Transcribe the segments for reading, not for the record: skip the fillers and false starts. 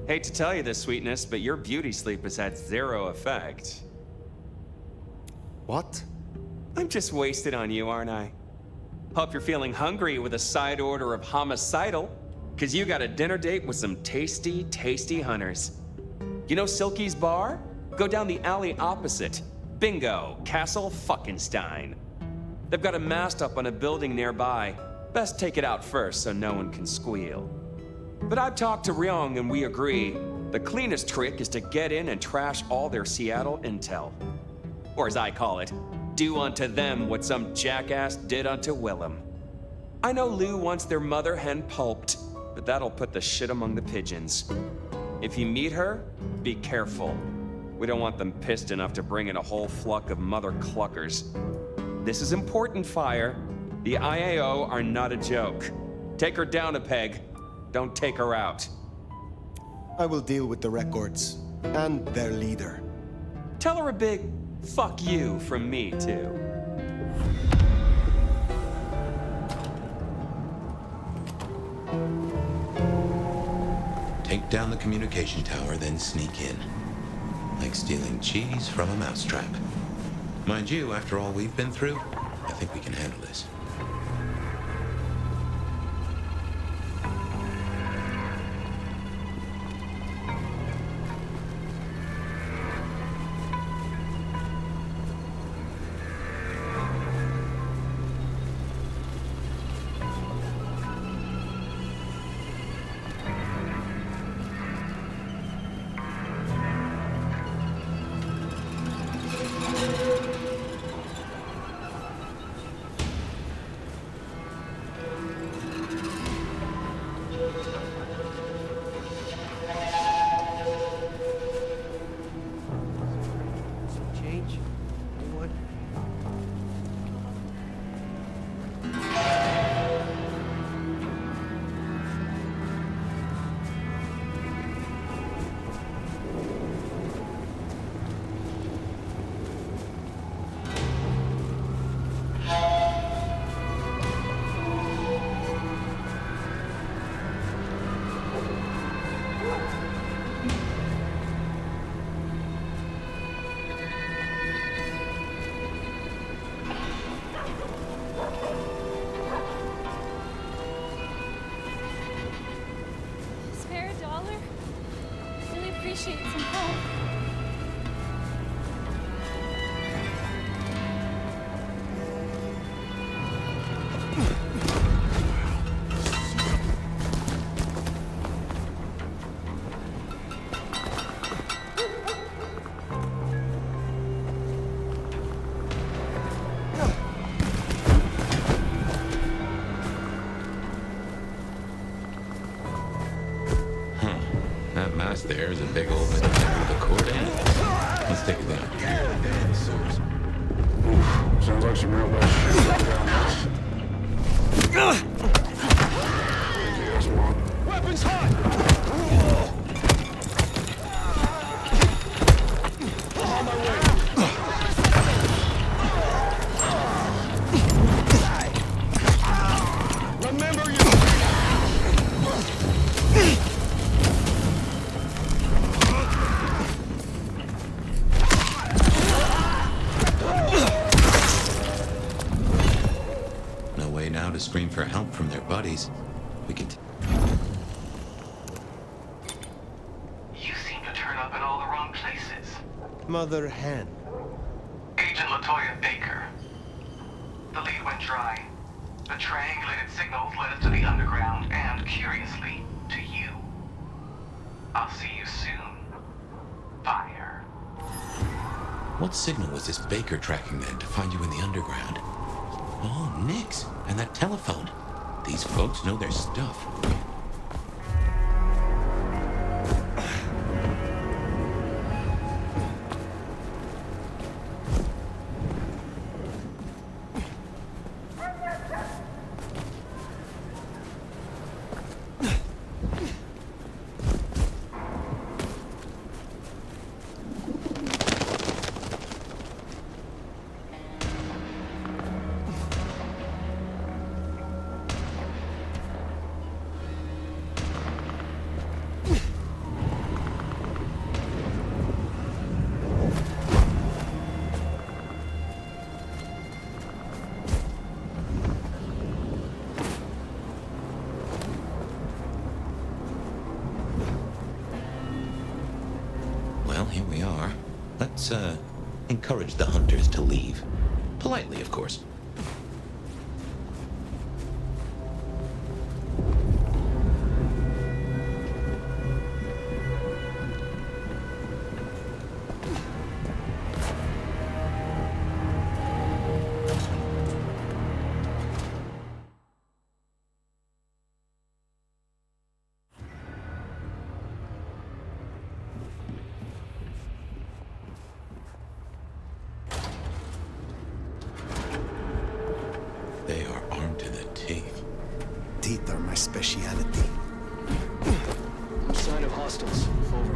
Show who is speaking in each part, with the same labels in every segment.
Speaker 1: Hate to tell you this, sweetness, but your beauty sleep has had zero effect.
Speaker 2: What?
Speaker 1: I'm just wasted on you, aren't I? Hope you're feeling hungry with a side order of homicidal, because you got a dinner date with some tasty, tasty hunters. You know Silky's bar? Go down the alley opposite. Bingo, Castle Fuckenstein. They've got a mast up on a building nearby. Best take it out first so no one can squeal. But I've talked to Ryong and we agree, the cleanest trick is to get in and trash all their Seattle intel. Or as I call it, do unto them what some jackass did unto Willem. I know Lou wants their mother hen pulped, but that'll put the shit among the pigeons. If you meet her, be careful. We don't want them pissed enough to bring in a whole flock of mother cluckers. This is important, Fire. The IAO are not a joke. Take her down a peg. Don't take her out.
Speaker 2: I will deal with the records and their leader.
Speaker 1: Tell her a big fuck you from me, too.
Speaker 3: Take down the communication tower, then sneak in. Like stealing cheese from a mousetrap. Mind you, after all we've been through, I think we can handle this.
Speaker 4: Appreciate some help.
Speaker 3: There is a big old middle finger with a cord in it. Let's take it down.
Speaker 5: Oof, sounds like some real bad shit down there. Yes, one.
Speaker 6: Weapons hot! On my way. Remember you.
Speaker 3: To scream for help from their buddies. We can...
Speaker 7: You seem to turn up in all the wrong places.
Speaker 2: Mother hen.
Speaker 7: Agent LaToya Baker. The lead went dry. The triangulated signals led us to the underground and, curiously, to you. I'll see you soon. Fire.
Speaker 3: What signal was this Baker tracking then to find you in the underground? Oh, Nix, and that telephone. These folks know their stuff. let's encourage the hunters to leave. Politely, of course. They are armed to the teeth.
Speaker 2: Teeth are my speciality.
Speaker 6: Sign of hostiles. Over.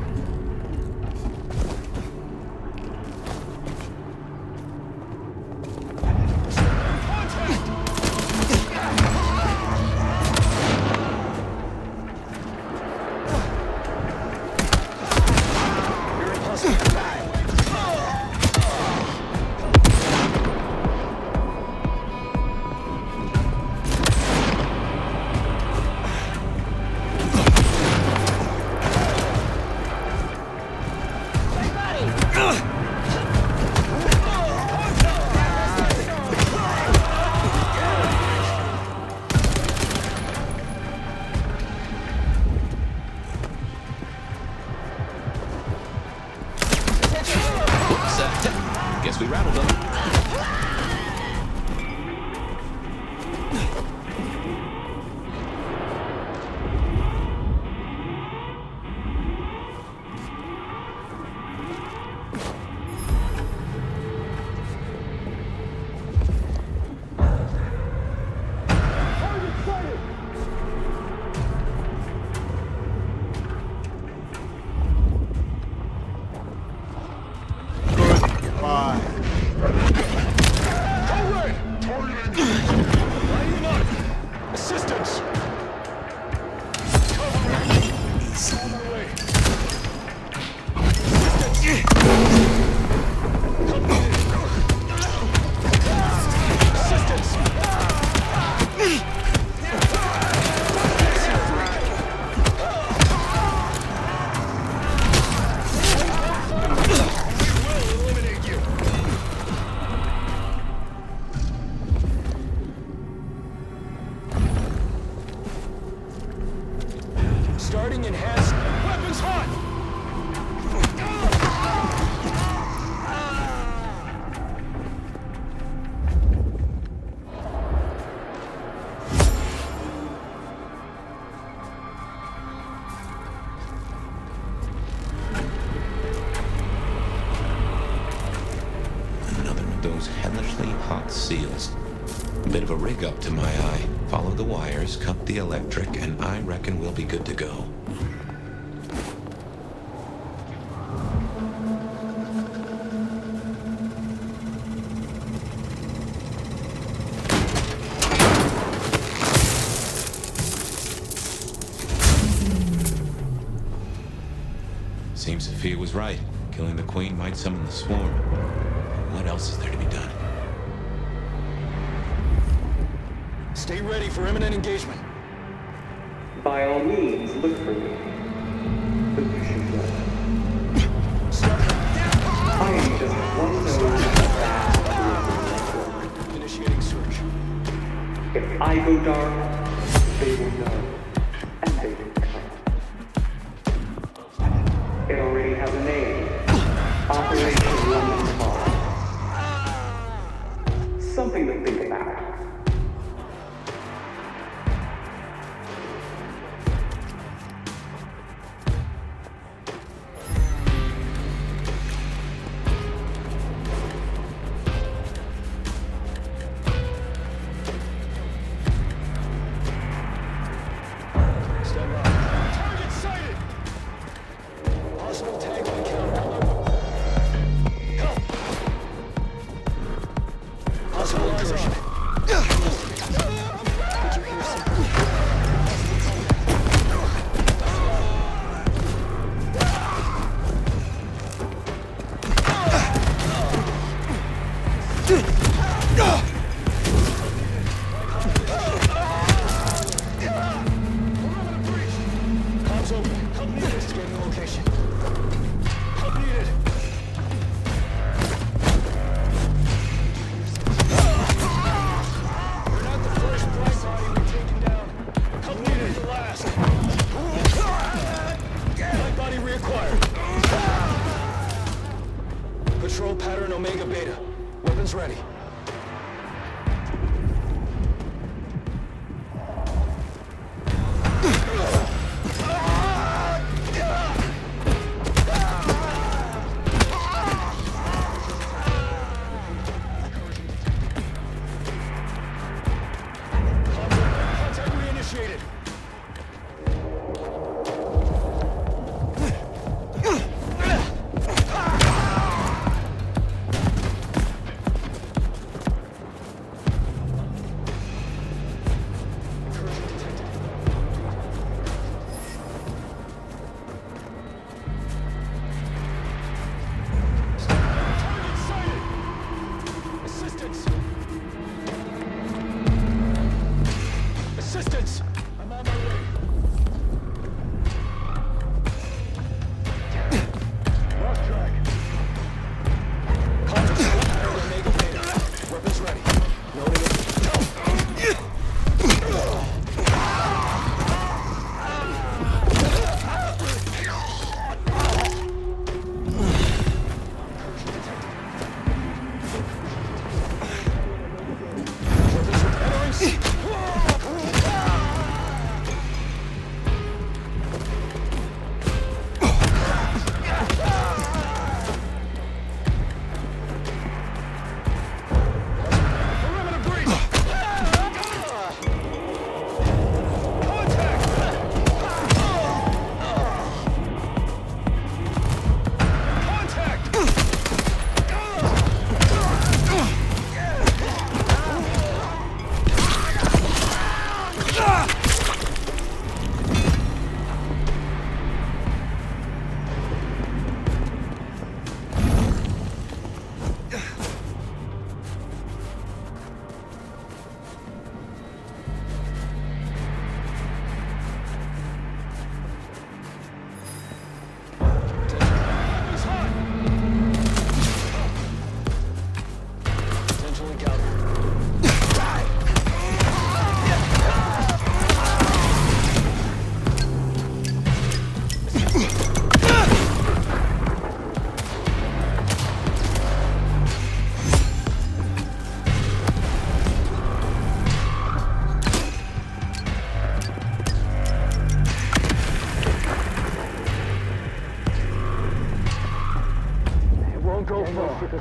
Speaker 3: Guess we rattled them.
Speaker 2: Bye.
Speaker 6: Assistance! Starting enhanced. Weapons hot!
Speaker 3: Another of those hellishly hot seals. A bit of a rig up to my eye. Follow the wires, cut the electric, and I reckon we'll be good to go. Seems Sophia was right. Killing the queen might summon the swarm. What else is there to be done?
Speaker 6: Stay ready for imminent engagement.
Speaker 4: By all means, look for me. But you should know. I am just one node in the vast network.
Speaker 6: Initiating search.
Speaker 4: If I go dark, they will know, and they will come. It already has a name. Operation London Fog. Something to think about.
Speaker 6: Stand by. Target sighted! Possible tank encounter. Help! Possible incursion.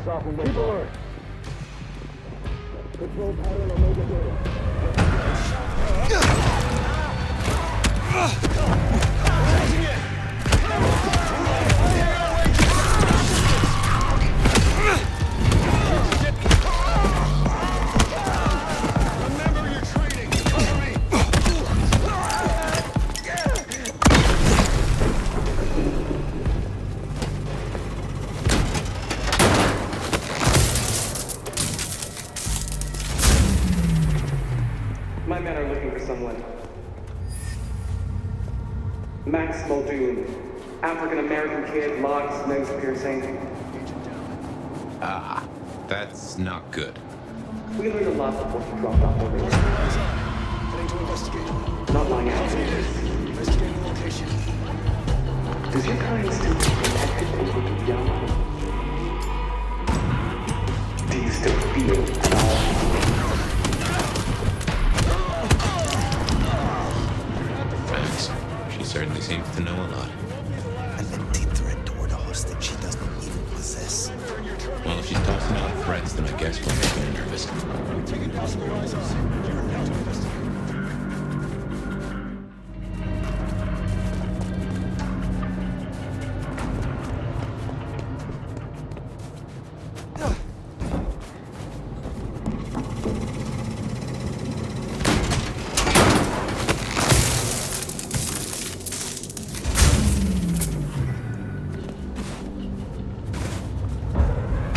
Speaker 6: Lights off when we're alert. Control pattern Omega Remember your training. Cover me.
Speaker 4: My men are looking for someone. Max Muldoon. African-American kid, locks, nose piercing.
Speaker 3: Ah, that's not good.
Speaker 4: We learned a lot before he dropped off the race.
Speaker 6: Heading to investigate.
Speaker 4: Not lying out.
Speaker 6: Investigating location.
Speaker 4: Does your kind still feel protected over the young? Do you still feel at all?
Speaker 3: Max, she certainly seems to know a lot.
Speaker 2: And then tipped her a door to hostage she doesn't even possess.
Speaker 3: Well, if she's tossing out threats, then I guess we'll make her nervous.
Speaker 6: Taking possible rises. You're now to investigate.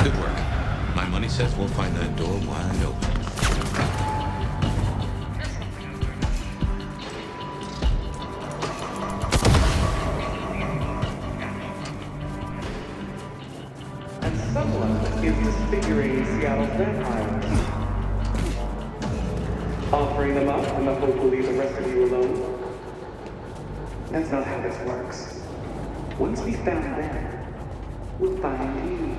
Speaker 3: Good work. My money says we'll find that door wide open.
Speaker 4: And someone is disfiguring Seattle's vampires. Offering them up in the hope we'll leave the rest of you alone. That's not how this works. Once we found them, we'll find you.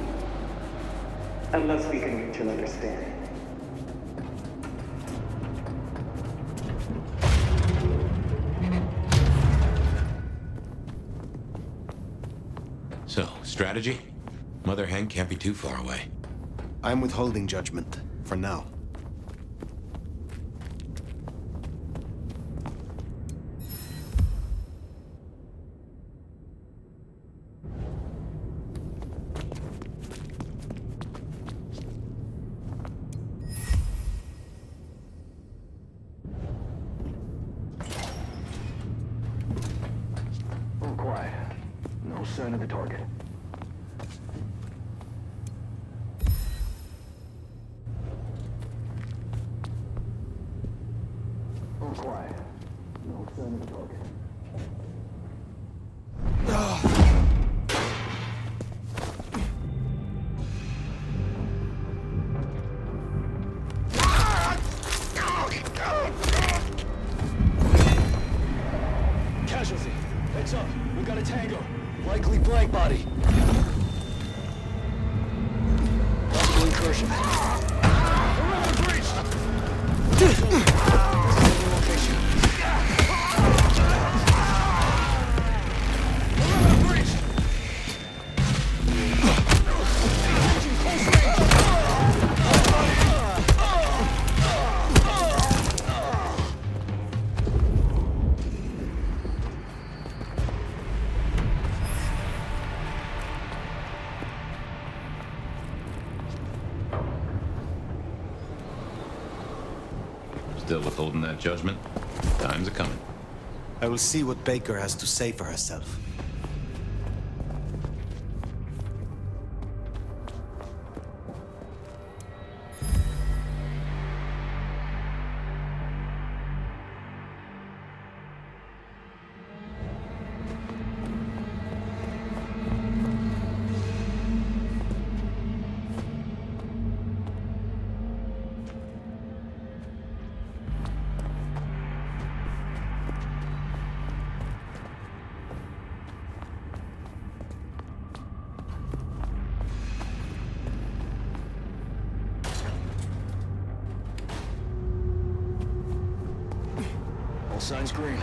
Speaker 4: Unless we can reach an understanding.
Speaker 3: So, strategy? Mother Hen can't be too far away.
Speaker 2: I'm withholding judgment, for now.
Speaker 6: All quiet. No sign of the target. All quiet. No sign of the target. Casualty. Heads up. We got a tango. Likely blank body. Possible incursion. Perimeter breached! Location. Perimeter breached! Engaging close range.
Speaker 3: Still withholding that judgment? Time's a-coming.
Speaker 2: I will see what Baker has to say for herself.
Speaker 6: All signs green.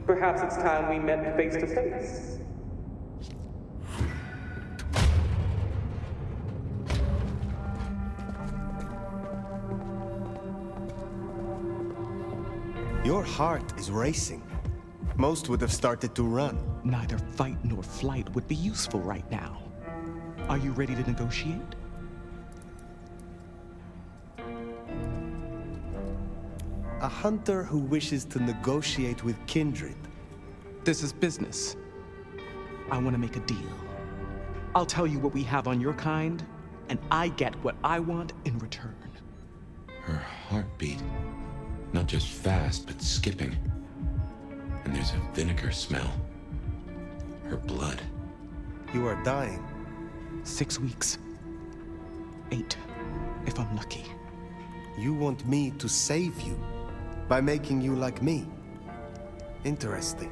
Speaker 4: Perhaps it's time we met face to face.
Speaker 2: Your heart is racing. Most would have started to run.
Speaker 8: Neither fight nor flight would be useful right now. Are you ready to negotiate?
Speaker 2: A hunter who wishes to negotiate with kindred.
Speaker 8: This is business. I want to make a deal. I'll tell you what we have on your kind, and I get what I want in return.
Speaker 3: Her heartbeat. Not just fast, but skipping. And there's a vinegar smell. Her blood.
Speaker 2: You are dying.
Speaker 8: 6 weeks. 8, if I'm lucky.
Speaker 2: You want me to save you by making you like me. Interesting.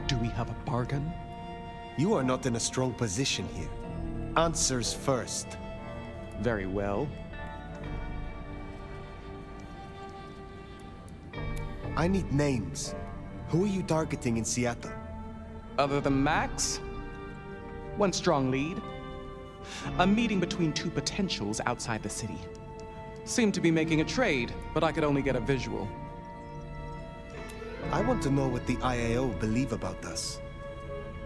Speaker 8: Do we have a bargain?
Speaker 2: You are not in a strong position here. Answers first.
Speaker 8: Very well.
Speaker 2: I need names. Who are you targeting in Seattle?
Speaker 8: Other than Max? One strong lead. A meeting between two potentials outside the city. Seemed to be making a trade, but I could only get a visual.
Speaker 2: I want to know what the IAO believe about us.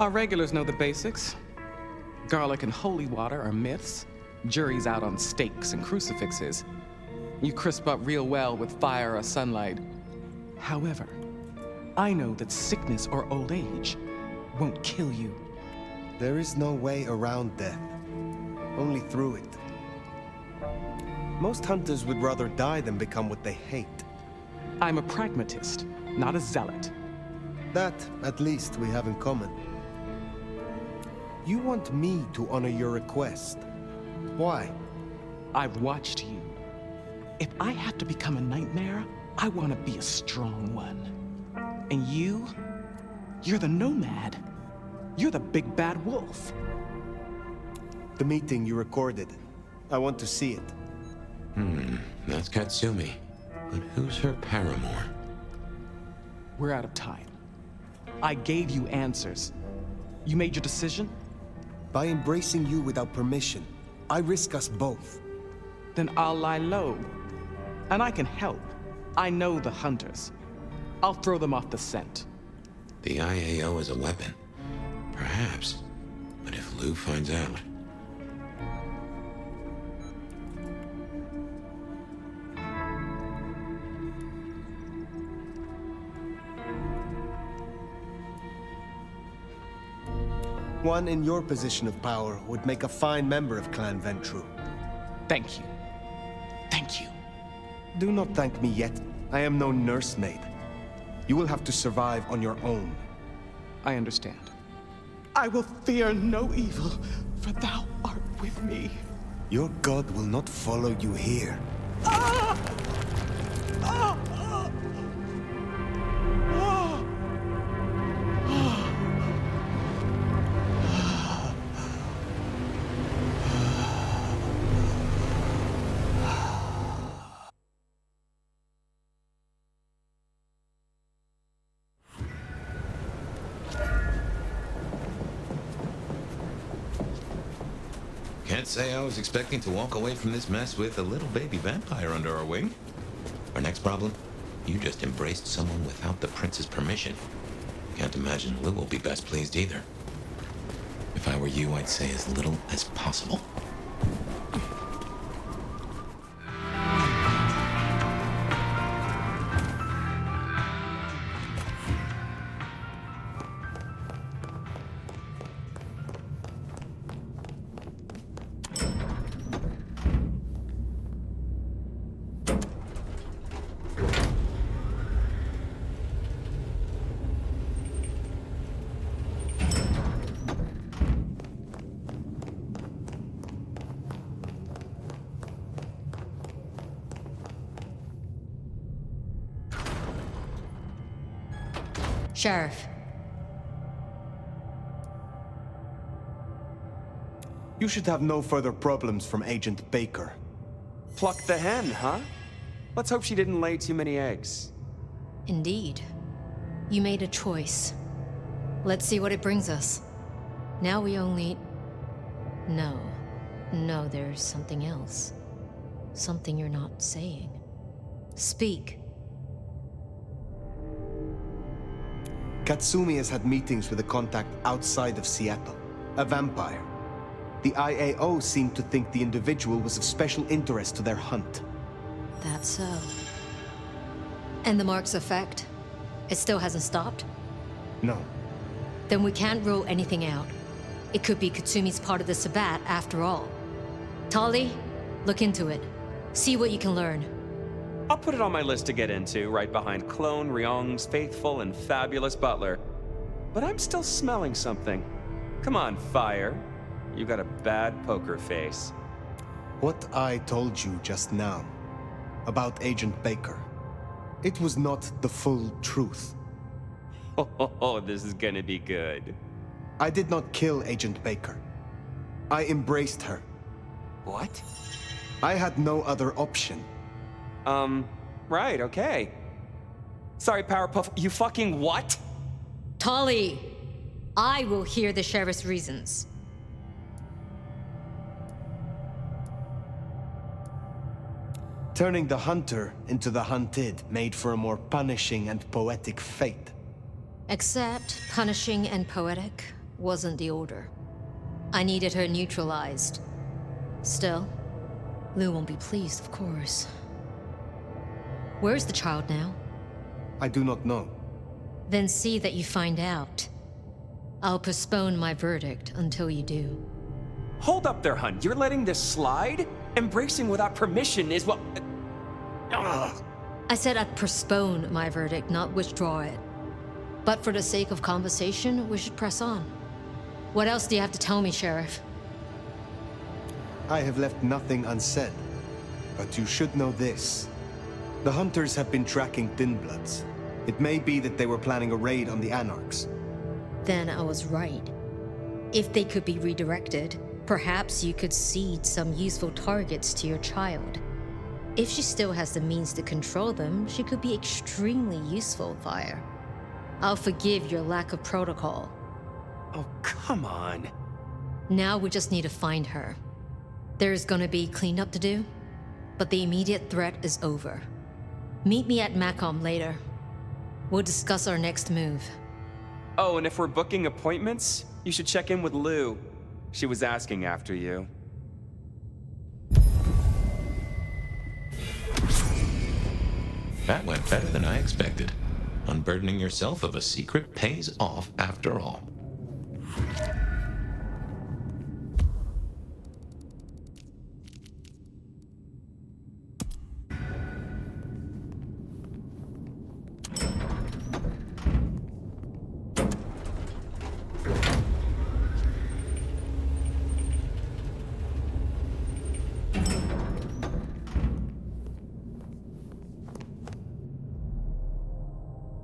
Speaker 8: Our regulars know the basics. Garlic and holy water are myths. Jury's out on stakes and crucifixes. You crisp up real well with fire or sunlight. However, I know that sickness or old age won't kill you.
Speaker 2: There is no way around death. Only through it. Most hunters would rather die than become what they hate.
Speaker 8: I'm a pragmatist, not a zealot.
Speaker 2: That, at least, we have in common. You want me to honor your request. Why?
Speaker 8: I've watched you. If I have to become a nightmare, I want to be a strong one. And you're the nomad. You're the big bad wolf.
Speaker 2: The meeting you recorded. I want to see it.
Speaker 3: That's Katsumi. But who's her paramour?
Speaker 8: We're out of time. I gave you answers. You made your decision?
Speaker 2: By embracing you without permission, I risk us both.
Speaker 8: Then I'll lie low. And I can help. I know the hunters. I'll throw them off the scent.
Speaker 3: The IAO is a weapon. Perhaps. But if Lou finds out...
Speaker 2: One in your position of power would make a fine member of Clan Ventru.
Speaker 8: Thank you. Thank you.
Speaker 2: Do not thank me yet. I am no nursemaid. You will have to survive on your own.
Speaker 8: I understand. I will fear no evil, for thou art with me.
Speaker 2: Your god will not follow you here.
Speaker 3: Can't say I was expecting to walk away from this mess with a little baby vampire under our wing. Our next problem? You just embraced someone without the prince's permission. Can't imagine Lou will be best pleased either. If I were you, I'd say as little as possible.
Speaker 9: Sheriff.
Speaker 2: You should have no further problems from Agent Baker.
Speaker 1: Pluck the hen, huh? Let's hope she didn't lay too many eggs.
Speaker 9: Indeed. You made a choice. Let's see what it brings us. Now we only... No, there's something else. Something you're not saying. Speak.
Speaker 2: Katsumi has had meetings with a contact outside of Seattle, a vampire. The IAO seemed to think the individual was of special interest to their hunt.
Speaker 9: That's so. And the mark's effect? It still hasn't stopped?
Speaker 2: No.
Speaker 9: Then we can't rule anything out. It could be Katsumi's part of the Sabbat after all. Tali, look into it. See what you can learn.
Speaker 1: I'll put it on my list to get into, right behind Clone Ryong's faithful and fabulous butler. But I'm still smelling something. Come on, Fire. You got a bad poker face.
Speaker 2: What I told you just now about Agent Baker, it was not the full truth.
Speaker 1: Oh, this is gonna be good.
Speaker 2: I did not kill Agent Baker. I embraced her.
Speaker 1: What?
Speaker 2: I had no other option.
Speaker 1: Right, okay. Sorry, Powerpuff, you fucking what?
Speaker 9: Tali! I will hear the sheriff's reasons.
Speaker 2: Turning the hunter into the hunted made for a more punishing and poetic fate.
Speaker 9: Except punishing and poetic wasn't the order. I needed her neutralized. Still, Lou won't be pleased, of course. Where's the child now?
Speaker 2: I do not know.
Speaker 9: Then see that you find out. I'll postpone my verdict until you do.
Speaker 1: Hold up there, hun. You're letting this slide? Embracing without permission is what... Ugh.
Speaker 9: I said I'd postpone my verdict, not withdraw it. But for the sake of conversation, we should press on. What else do you have to tell me, Sheriff?
Speaker 2: I have left nothing unsaid. But you should know this. The hunters have been tracking Thin Bloods. It may be that they were planning a raid on the Anarchs.
Speaker 9: Then I was right. If they could be redirected, perhaps you could seed some useful targets to your child. If she still has the means to control them, she could be extremely useful, Fire. I'll forgive your lack of protocol.
Speaker 1: Oh, come on.
Speaker 9: Now we just need to find her. There's gonna be cleanup to do, but the immediate threat is over. Meet me at Macomb later. We'll discuss our next move.
Speaker 1: Oh, and if we're booking appointments, you should check in with Lou. She was asking after you.
Speaker 3: That went better than I expected. Unburdening yourself of a secret pays off after all.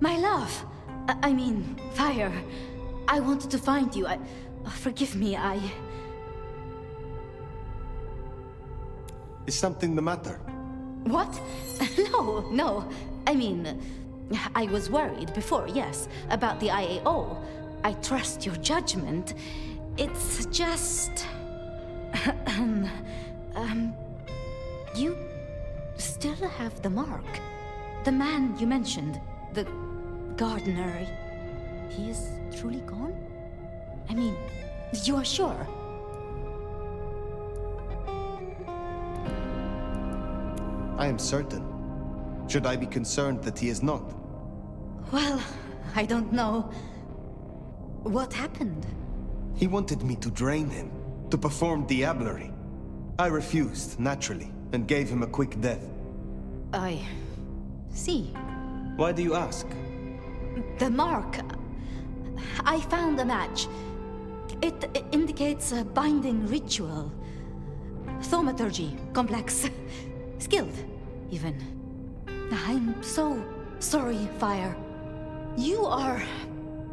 Speaker 10: My love! I mean, Fire. I wanted to find you. Forgive me,
Speaker 2: Is something the matter?
Speaker 10: What? No. I mean, I was worried before, yes, about the IAO. I trust your judgment. It's just... You still have the mark. The man you mentioned, the gardener, he is truly gone? I mean, you are sure?
Speaker 2: I am certain. Should I be concerned that he is not?
Speaker 10: Well, I don't know. What happened?
Speaker 2: He wanted me to drain him, to perform diablerie. I refused, naturally, and gave him a quick death.
Speaker 10: I see.
Speaker 2: Why do you ask?
Speaker 10: The mark. I found a match. It indicates a binding ritual. Thaumaturgy, complex. Skilled, even. I'm so sorry, Fire. You are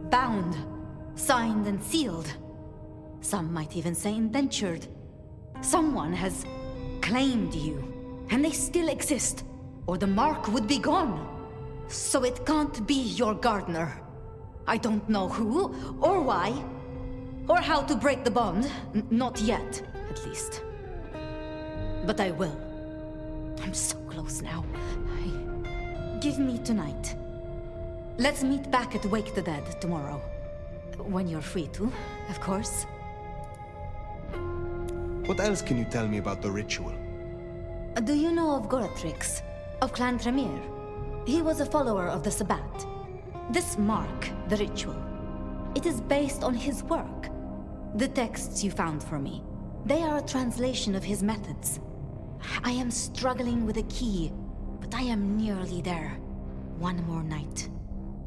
Speaker 10: bound, signed and sealed. Some might even say indentured. Someone has claimed you, and they still exist, or the mark would be gone. So it can't be your gardener. I don't know who, or why, or how to break the bond. Not yet, at least. But I will. I'm so close now. Give me tonight. Let's meet back at Wake the Dead tomorrow. When you're free to, of course.
Speaker 2: What else can you tell me about the ritual?
Speaker 10: Do you know of Goratrix, of Clan Tremere? He was a follower of the Sabbat. This mark, the ritual, it is based on his work. The texts you found for me, they are a translation of his methods. I am struggling with a key, but I am nearly there. One more night.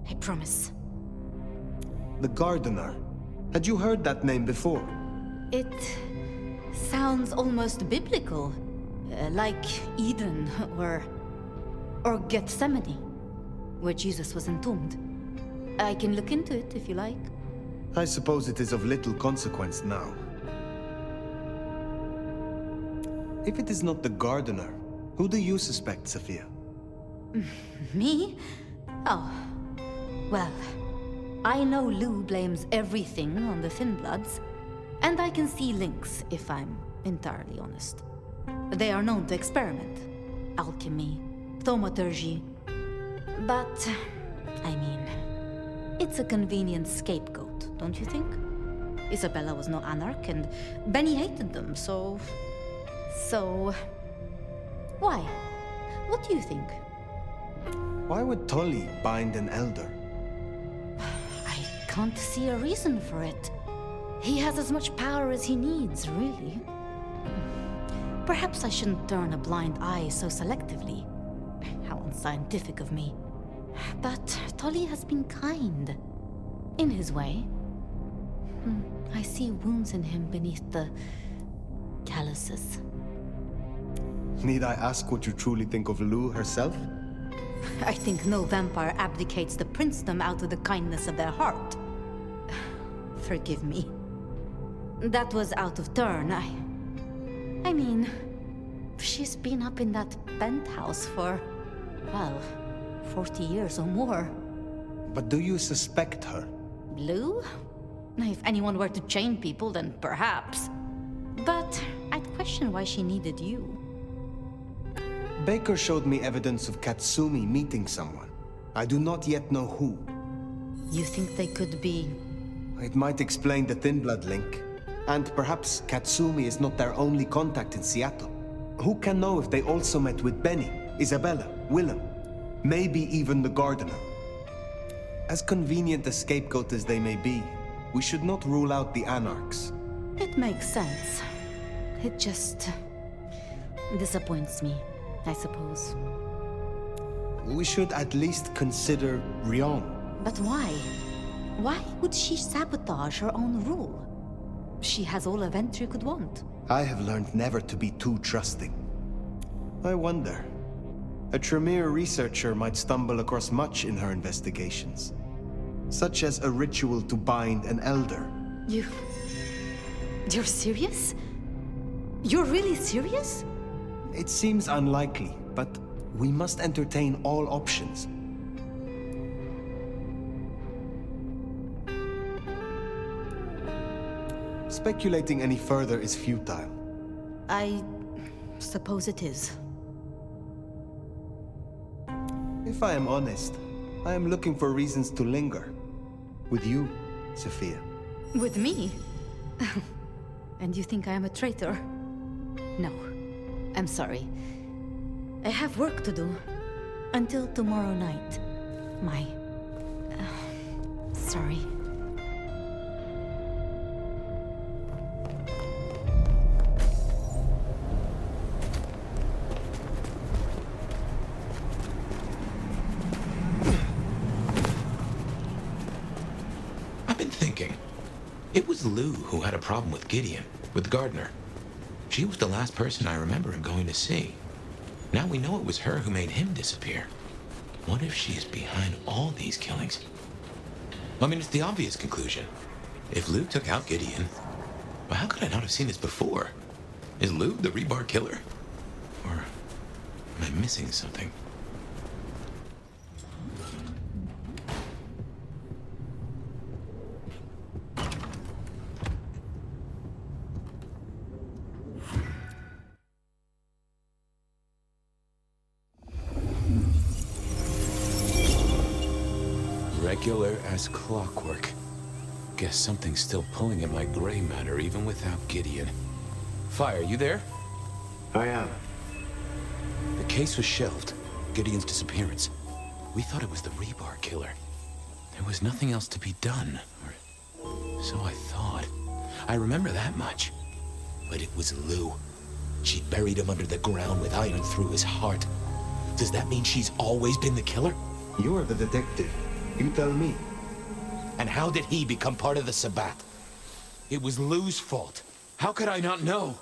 Speaker 10: I promise.
Speaker 2: The Gardener. Had you heard that name before?
Speaker 10: It sounds almost biblical. Like Eden or Gethsemane, where Jesus was entombed. I can look into it if you like.
Speaker 2: I suppose it is of little consequence now. If it is not the Gardener, who do you suspect, Sophia?
Speaker 10: Me? Oh. Well, I know Lou blames everything on the Thin Bloods, and I can see links, if I'm entirely honest. They are known to experiment. Alchemy, thaumaturgy. But, I mean, it's a convenient scapegoat, don't you think? Isabella was no anarch, and Benny hated them, so... Why? What do you think?
Speaker 2: Why would Tully bind an elder?
Speaker 10: I can't see a reason for it. He has as much power as he needs, really. Perhaps I shouldn't turn a blind eye so selectively. How unscientific of me. But Tully has been kind. In his way. I see wounds in him beneath the calluses.
Speaker 2: Need I ask what you truly think of Lou herself?
Speaker 10: I think no vampire abdicates the princedom out of the kindness of their heart. Forgive me. That was out of turn. I mean, she's been up in that penthouse for, well, 40 years or more.
Speaker 2: But do you suspect her?
Speaker 10: Lou? If anyone were to chain people, then perhaps. But I'd question why she needed you.
Speaker 2: Baker showed me evidence of Katsumi meeting someone. I do not yet know who.
Speaker 10: You think they could be...
Speaker 2: It might explain the Thin Blood link. And perhaps Katsumi is not their only contact in Seattle. Who can know if they also met with Benny, Isabella, Willem, maybe even the Gardener? As convenient a scapegoat as they may be, we should not rule out the Anarchs.
Speaker 10: It makes sense. It just... disappoints me, I suppose.
Speaker 2: We should at least consider Rion.
Speaker 10: But why? Why would she sabotage her own rule? She has all a Ventry could want.
Speaker 2: I have learned never to be too trusting. I wonder. A Tremere researcher might stumble across much in her investigations. Such as a ritual to bind an elder.
Speaker 10: You're serious? You're really serious?
Speaker 2: It seems unlikely, but we must entertain all options. Speculating any further is futile.
Speaker 10: I suppose it is.
Speaker 2: If I am honest, I am looking for reasons to linger. With you, Sophia.
Speaker 10: With me? And you think I am a traitor? No. I'm sorry. I have work to do. Until tomorrow night. Sorry.
Speaker 3: It was Lou who had a problem with Gideon, with Gardner. She was the last person I remember him going to see. Now we know it was her who made him disappear. What if she's behind all these killings? I mean, it's the obvious conclusion. If Lou took out Gideon, well, how could I not have seen this before? Is Lou the rebar killer? Or am I missing something? Regular as clockwork. Guess something's still pulling at my gray matter even without Gideon. Fire, you there?
Speaker 2: I am.
Speaker 3: The case was shelved. Gideon's disappearance. We thought it was the rebar killer. There was nothing else to be done. Or so I thought. I remember that much. But it was Lou. She buried him under the ground with iron through his heart. Does that mean she's always been the killer?
Speaker 2: You're the detective. You tell me.
Speaker 3: And how did he become part of the Sabbat? It was Lou's fault. How could I not know?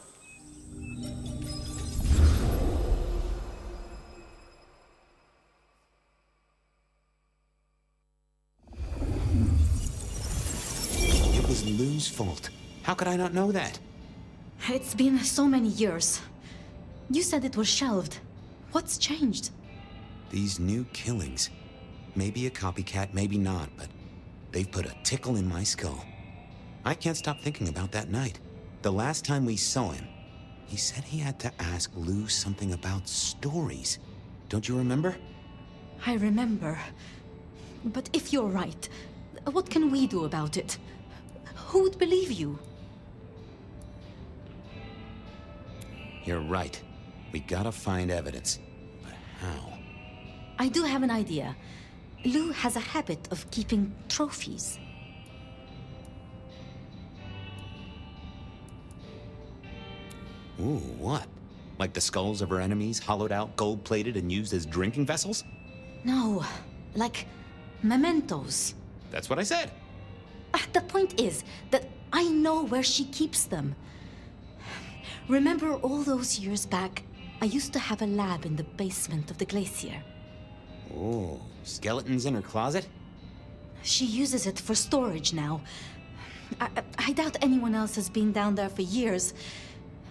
Speaker 3: It was Lou's fault. How could I not know that?
Speaker 10: It's been so many years. You said it was shelved. What's changed?
Speaker 3: These new killings. Maybe a copycat, maybe not, but they've put a tickle in my skull. I can't stop thinking about that night. The last time we saw him, he said he had to ask Lou something about stories. Don't you remember?
Speaker 10: I remember. But if you're right, what can we do about it? Who would believe you?
Speaker 3: You're right. We gotta find evidence. But how?
Speaker 10: I do have an idea. Lou has a habit of keeping trophies.
Speaker 3: Ooh, what? Like the skulls of her enemies, hollowed out, gold-plated, and used as drinking vessels?
Speaker 10: No, like mementos.
Speaker 3: That's what I said.
Speaker 10: The point is that I know where she keeps them. Remember all those years back, I used to have a lab in the basement of the glacier.
Speaker 3: Oh, skeletons in her closet?
Speaker 10: She uses it for storage now. I doubt anyone else has been down there for years.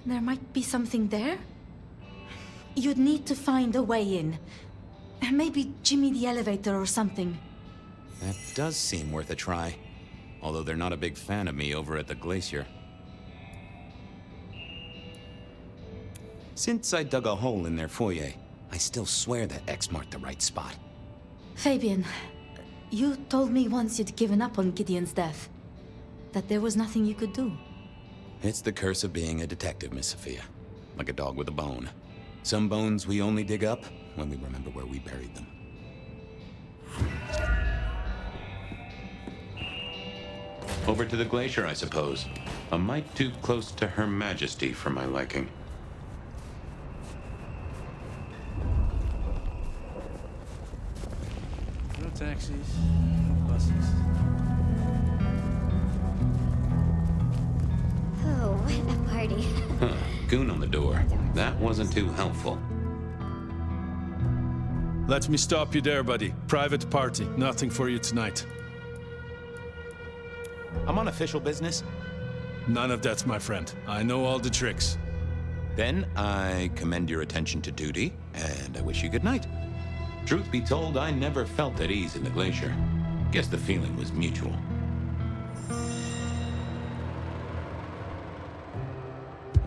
Speaker 10: There might be something there. You'd need to find a way in. Maybe Jimmy the elevator or something.
Speaker 3: That does seem worth a try. Although they're not a big fan of me over at the glacier. Since I dug a hole in their foyer, I still swear that X marked the right spot.
Speaker 10: Fabian, you told me once you'd given up on Gideon's death. That there was nothing you could do.
Speaker 3: It's the curse of being a detective, Miss Sophia. Like a dog with a bone. Some bones we only dig up when we remember where we buried them. Over to the glacier, I suppose. A mite too close to Her Majesty for my liking.
Speaker 11: No taxis, no buses.
Speaker 9: Oh, what a party.
Speaker 3: Huh. Goon on the door. That wasn't too helpful.
Speaker 11: Let me stop you there, buddy. Private party. Nothing for you tonight.
Speaker 3: I'm on official business.
Speaker 11: None of that, my friend. I know all the tricks.
Speaker 3: Then I commend your attention to duty, and I wish you good night. Truth be told, I never felt at ease in the glacier. Guess the feeling was mutual.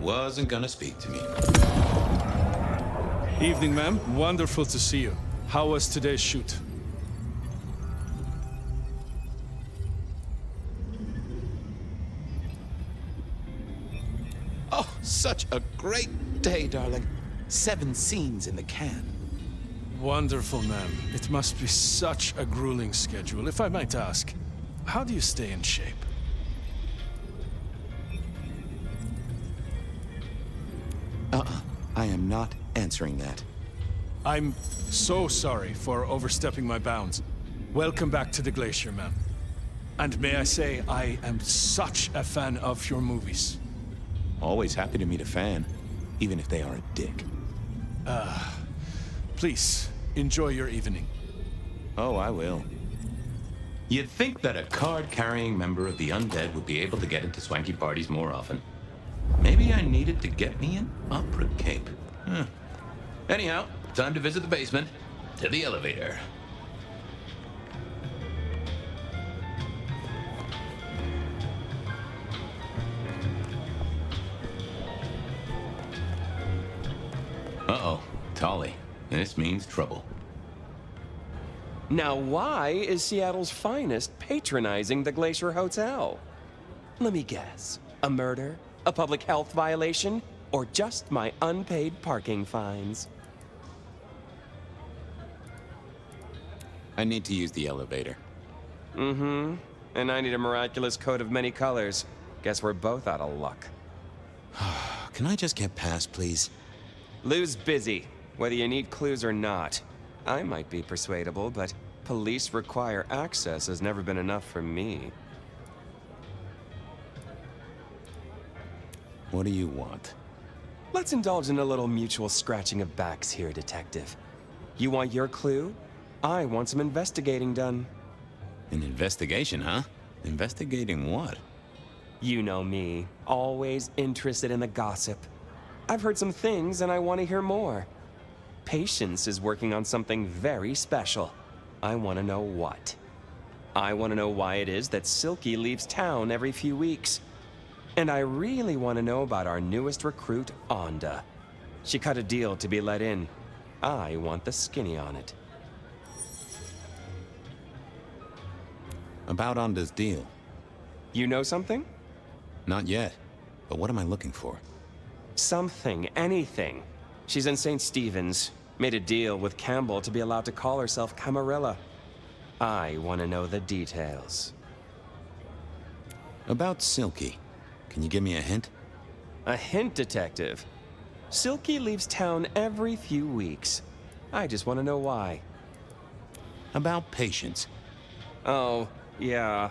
Speaker 3: Wasn't gonna speak to me.
Speaker 11: Evening, ma'am. Wonderful to see you. How was today's shoot?
Speaker 3: Oh, such a great day, darling. 7 scenes in the can.
Speaker 11: Wonderful, ma'am. It must be such a grueling schedule. If I might ask, how do you stay in shape?
Speaker 3: I am not answering that.
Speaker 11: I'm so sorry for overstepping my bounds. Welcome back to the glacier, ma'am. And may I say, I am such a fan of your movies.
Speaker 3: Always happy to meet a fan, even if they are a dick.
Speaker 11: Please, enjoy your evening.
Speaker 3: Oh, I will. You'd think that a card-carrying member of the undead would be able to get into swanky parties more often. Maybe I needed to get me an opera cape. Huh. Anyhow, time to visit the basement. To the elevator. Uh-oh. Tolly. This means trouble.
Speaker 1: Now why is Seattle's finest patronizing the Glacier Hotel? Let me guess. A murder? A public health violation? Or just my unpaid parking fines?
Speaker 3: I need to use the elevator.
Speaker 1: Mm-hmm. And I need a miraculous coat of many colors. Guess we're both out of luck.
Speaker 3: Can I just get past, please?
Speaker 1: Lou's busy, whether you need clues or not. I might be persuadable, but police require access has never been enough for me.
Speaker 3: What do you want?
Speaker 1: Let's indulge in a little mutual scratching of backs here, Detective. You want your clue? I want some investigating done.
Speaker 3: An investigation, huh? Investigating what?
Speaker 1: You know me, always interested in the gossip. I've heard some things and I want to hear more. Patience is working on something very special. I want to know what. I want to know why it is that Silky leaves town every few weeks. And I really want to know about our newest recruit, Onda. She cut a deal to be let in. I want the skinny on it.
Speaker 3: About Onda's deal.
Speaker 1: You know something?
Speaker 3: Not yet. But what am I looking for?
Speaker 1: Something, anything. She's in St. Stephen's. Made a deal with Campbell to be allowed to call herself Camarilla. I want to know the details.
Speaker 3: About Silky. Can you give me a hint?
Speaker 1: A hint, Detective. Silky leaves town every few weeks. I just want to know why.
Speaker 3: About Patience.
Speaker 1: Oh, yeah.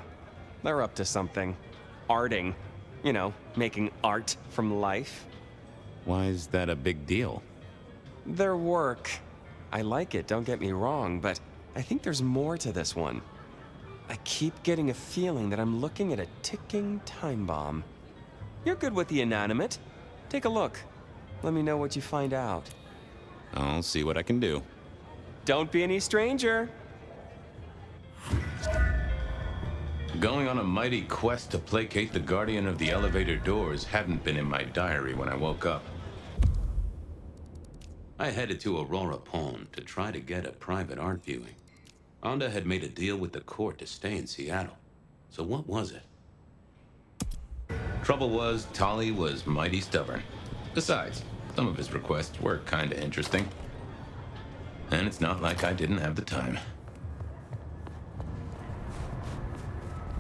Speaker 1: They're up to something. Arting. You know, making art from life.
Speaker 3: Why is that a big deal?
Speaker 1: Their work. I like it, don't get me wrong, but I think there's more to this one. I keep getting a feeling that I'm looking at a ticking time bomb. You're good with the inanimate. Take a look. Let me know what you find out.
Speaker 3: I'll see what I can do.
Speaker 1: Don't be any stranger.
Speaker 3: Going on a mighty quest to placate the guardian of the elevator doors hadn't been in my diary when I woke up. I headed to Aurora Pond to try to get a private art viewing. Onda had made a deal with the court to stay in Seattle. So what was it? Trouble was, Tolly was mighty stubborn. Besides, some of his requests were kinda interesting. And it's not like I didn't have the time.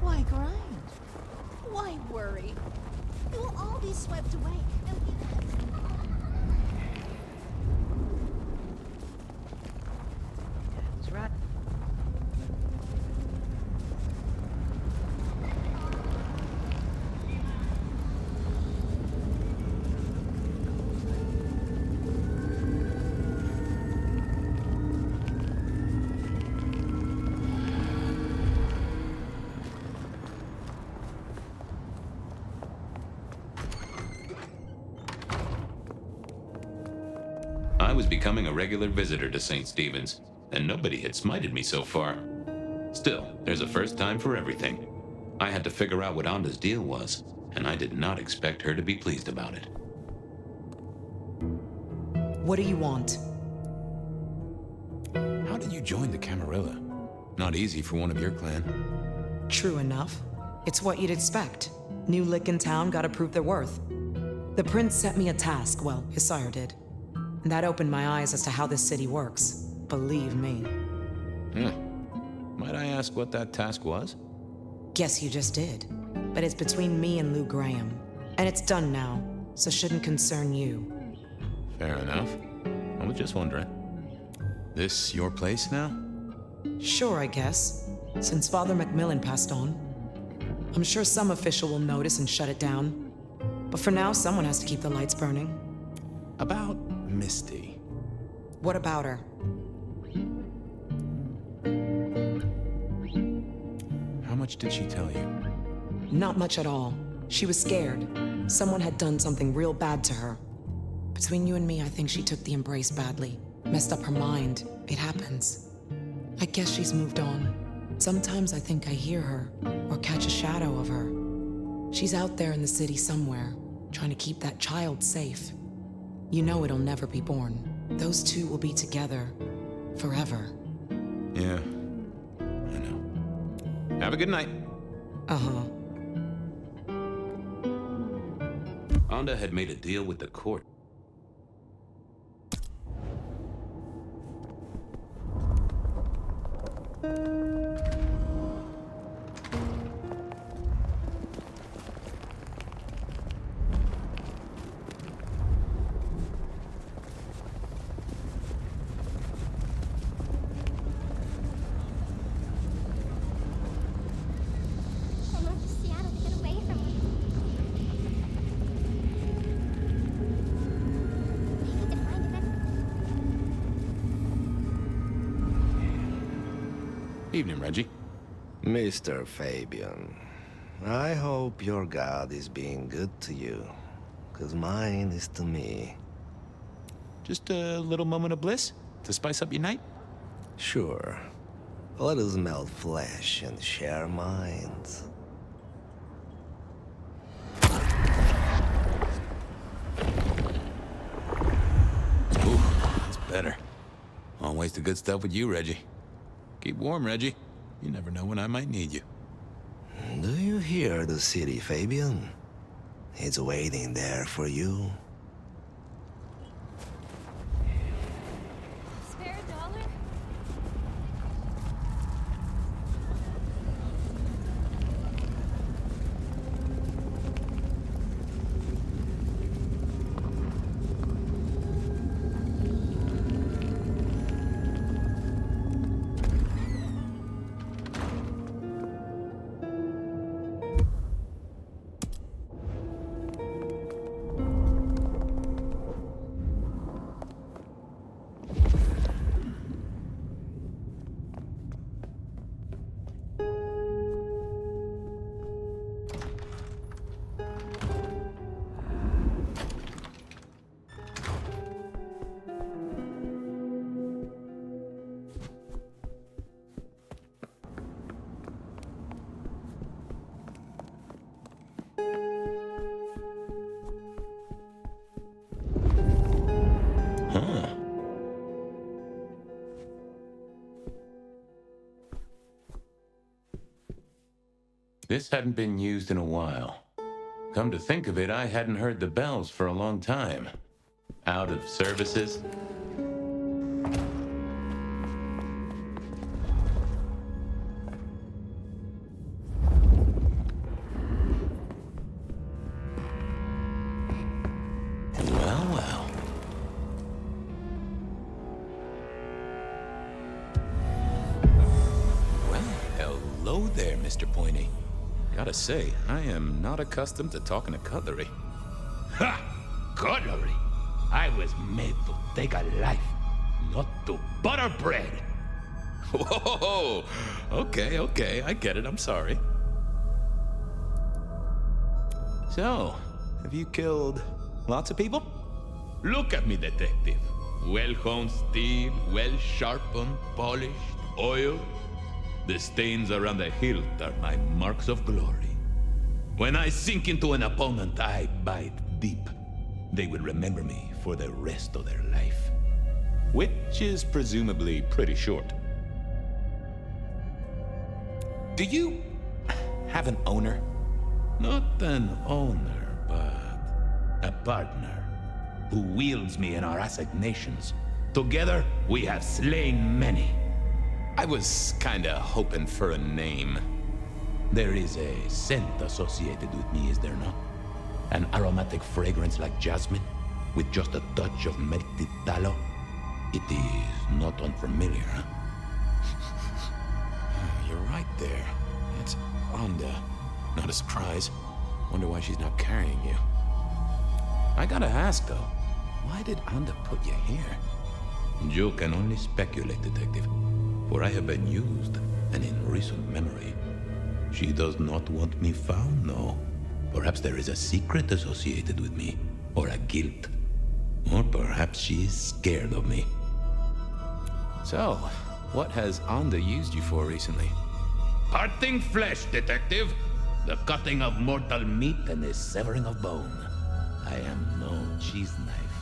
Speaker 12: Why grind? Why worry? It will all be swept away. That's right.
Speaker 3: I was becoming a regular visitor to St. Stephen's, and nobody had smited me so far. Still, there's a first time for everything. I had to figure out what Onda's deal was, and I did not expect her to be pleased about it.
Speaker 13: What do you want?
Speaker 3: How did you join the Camarilla? Not easy for one of your clan.
Speaker 13: True enough. It's what you'd expect. New lick in town gotta prove their worth. The prince set me a task, well, his sire did. And that opened my eyes as to how this city works. Believe me.
Speaker 3: Might I ask what that task was?
Speaker 13: Guess you just did. But it's between me and Lou Graham. And it's done now, so shouldn't concern you.
Speaker 3: Fair enough. I was just wondering. This your place now?
Speaker 13: Sure, I guess. Since Father Macmillan passed on. I'm sure some official will notice and shut it down. But for now, someone has to keep the lights burning.
Speaker 3: About Misty.
Speaker 13: What about her?
Speaker 3: How much did she tell you?
Speaker 13: Not much at all. She was scared. Someone had done something real bad to her. Between you and me, I think she took the embrace badly. Messed up her mind. It happens. I guess she's moved on. Sometimes I think I hear her, or catch a shadow of her. She's out there in the city somewhere, trying to keep that child safe. You know it'll never be born. Those two will be together forever.
Speaker 3: Yeah, Have a good night.
Speaker 13: Uh-huh.
Speaker 3: Anda had made a deal with the court. Evening, Reggie.
Speaker 14: Mr. Fabian, I hope your God is being good to you, because mine is to me.
Speaker 3: Just a little moment of bliss to spice up your night?
Speaker 14: Sure. Let us melt flesh and share minds.
Speaker 3: Ooh, that's better. Always the good stuff with you, Reggie. Keep warm, Reggie. You never know when I might need you.
Speaker 14: Do you hear the city, Fabian? It's waiting there for you.
Speaker 10: Spare a dollar?
Speaker 3: This hadn't been used in a while. Come to think of it, I hadn't heard the bells for a long time. Out of services. Well, well. Well, hello there, Mr. Pointy. Gotta say, I am not accustomed to talking to cutlery.
Speaker 15: Ha! Cutlery? I was made to take a life, not to butter bread.
Speaker 3: Whoa! Okay, I get it, I'm sorry. So, have you killed lots of people?
Speaker 15: Look at me, detective. Well-honed steel, well-sharpened, polished, oiled. The stains around the hilt are my marks of glory. When I sink into an opponent, I bite deep. They will remember me for the rest of their life.
Speaker 3: Which is presumably pretty short. Do you have an owner?
Speaker 15: Not an owner, but a partner who wields me in our assignations. Together, we have slain many.
Speaker 3: I was kinda hoping for a name.
Speaker 15: There is a scent associated with me, is there not? An aromatic fragrance like jasmine, with just a touch of melted tallow. It is not unfamiliar, huh?
Speaker 3: You're right there. It's Anda. Not a surprise. Wonder why she's not carrying you. I gotta ask, though, why did Anda put you here?
Speaker 15: You can only speculate, detective. For I have been used, and in recent memory. She does not want me found, no. Perhaps there is a secret associated with me, or a guilt. Or perhaps she is scared of me.
Speaker 3: So, what has Anda used you for recently?
Speaker 15: Parting flesh, detective. The cutting of mortal meat and the severing of bone. I am no cheese knife.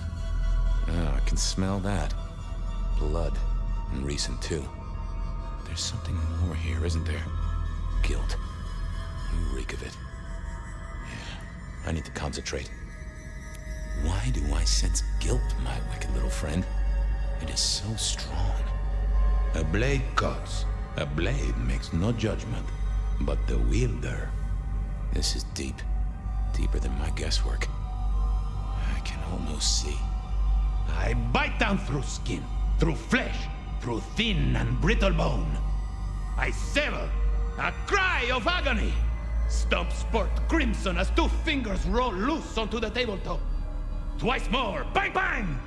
Speaker 3: Oh, I can smell that. Blood. And recent, too. There's something more here, isn't there? guilt. You reek of it. Yeah, I need to concentrate. Why do I sense guilt, my wicked little friend? It is so strong. A blade cuts. A blade makes no judgment, but the wielder. This is deep. Deeper than my guesswork. I can almost see. I bite down through skin, through flesh, through thin and brittle bone. I sever, a cry of agony. Stumps spurt crimson as 2 fingers roll loose onto the tabletop. Twice more, bang bang!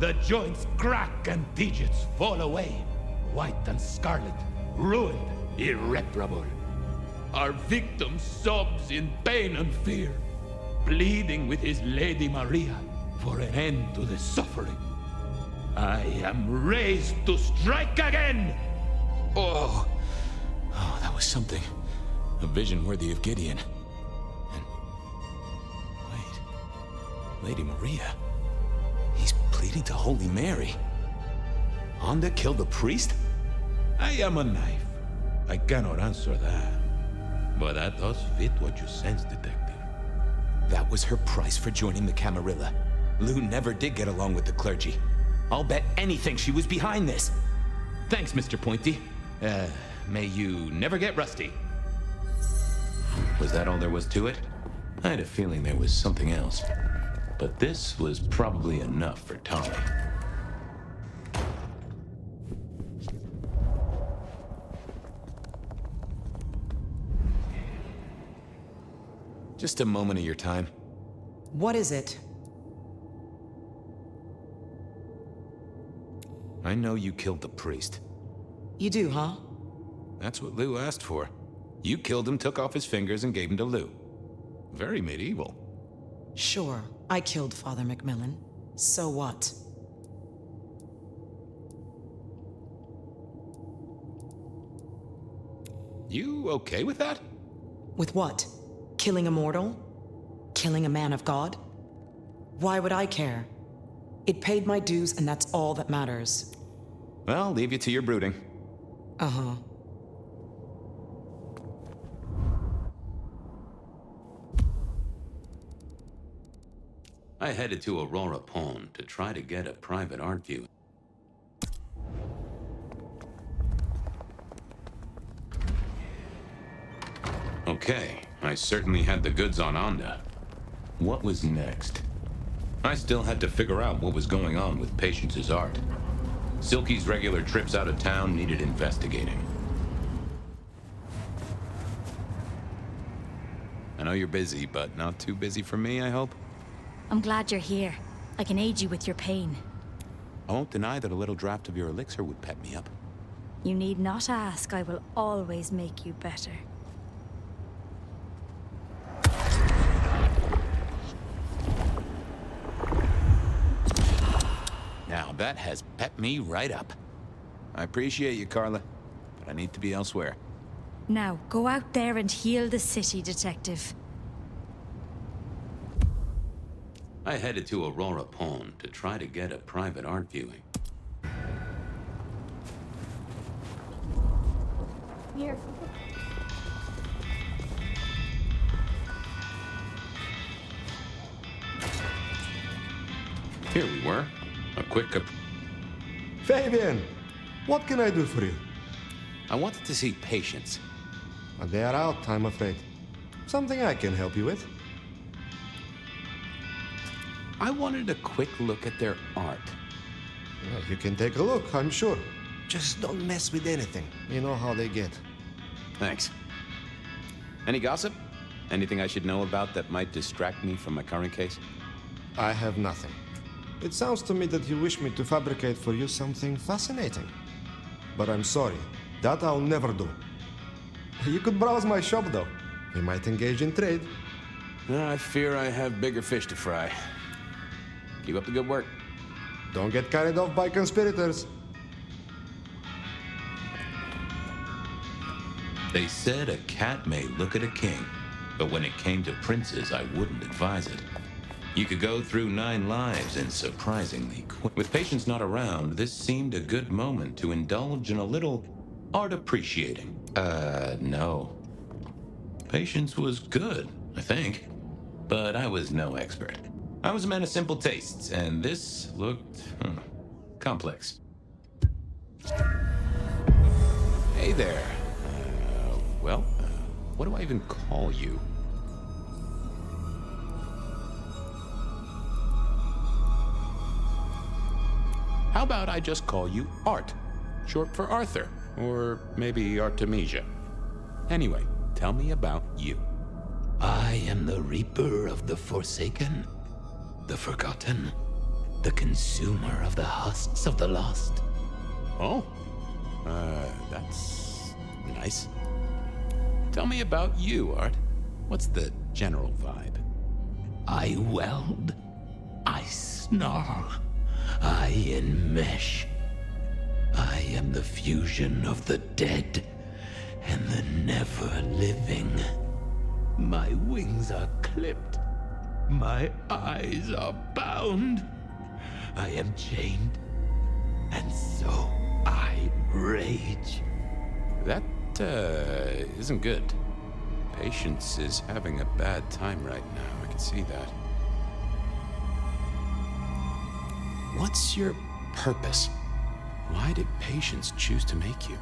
Speaker 3: The joints crack and digits fall away. White and scarlet, ruined, irreparable. Our victim sobs in pain and fear, pleading with his Lady Maria for an end to the suffering. I am raised to strike again! Oh, that was something. A vision worthy of Gideon. And... wait. Lady Maria? He's pleading to Holy Mary. On to kill the priest? I am a knife. I cannot answer that. But that does fit what you sense, Detective. That was her price for joining the Camarilla. Lou never did get along with the clergy. I'll bet anything she was behind this. Thanks, Mr. Pointy. May you never get rusty. Was that all there was to it? I had a feeling there was something else. But this was probably enough for Tommy. Just a moment of your time.
Speaker 13: What is it?
Speaker 3: I know you killed the priest.
Speaker 13: You do, huh?
Speaker 3: That's what Lou asked for. You killed him, took off his fingers, and gave him to Lou. Very medieval.
Speaker 13: Sure, I killed Father Macmillan. So what?
Speaker 3: You okay with that?
Speaker 13: With what? Killing a mortal? Killing a man of God? Why would I care? It paid my dues, and that's all that matters.
Speaker 3: Well, I'll leave you to your brooding.
Speaker 13: Uh-huh.
Speaker 3: I headed to Aurora Pond to try to get a private art view. Okay, I certainly had the goods on Onda. What was next? I still had to figure out what was going on with Patience's art. Silky's regular trips out of town needed investigating. I know you're busy, but not too busy for me, I hope?
Speaker 10: I'm glad you're here. I can aid you with your pain.
Speaker 3: I won't deny that a little draft of your elixir would pep me up.
Speaker 10: You need not ask. I will always make you better.
Speaker 3: Now that has pepped me right up. I appreciate you, Carla, but I need to be elsewhere.
Speaker 10: Now, go out there and heal the city, Detective.
Speaker 3: I headed to Aurora Pond to try to get a private art viewing.
Speaker 12: Here.
Speaker 3: Here we were. A quick...
Speaker 14: Fabian, what can I do for you?
Speaker 3: I wanted to see Patience.
Speaker 14: They are out, I'm afraid. Something I can help you with.
Speaker 3: I wanted a quick look at their art.
Speaker 14: Yeah, you can take a look, I'm sure. Just don't mess with anything. You know how they get.
Speaker 3: Thanks. Any gossip? Anything I should know about that might distract me from my current case?
Speaker 14: I have nothing. It sounds to me that you wish me to fabricate for you something fascinating. But I'm sorry, that I'll never do. You could browse my shop, though. We might engage in trade.
Speaker 3: I fear I have bigger fish to fry. Keep up the good work.
Speaker 14: Don't get carried off by conspirators.
Speaker 3: They said a cat may look at a king, but when it came to princes, I wouldn't advise it. You could go through 9 lives and surprisingly quick. With Patience not around, this seemed a good moment to indulge in a little art appreciating. No. Patience was good, I think. But I was no expert. I was a man of simple tastes, and this looked complex.
Speaker 16: Hey there. What do I even call you? How about I just call you Art, short for Arthur, or maybe Artemisia. Anyway, tell me about you.
Speaker 3: I am the Reaper of the Forsaken, the Forgotten, the Consumer of the husks of the lost.
Speaker 16: Oh, that's nice. Tell me about you, Art. What's the general vibe?
Speaker 3: I weld, I snarl, I enmesh. I am the fusion of the dead and the never-living. My wings are clipped, my eyes are bound. I am chained, and so I rage.
Speaker 16: That, isn't good. Patience is having a bad time right now. I can see that. What's your purpose? Why did Patience choose to make you?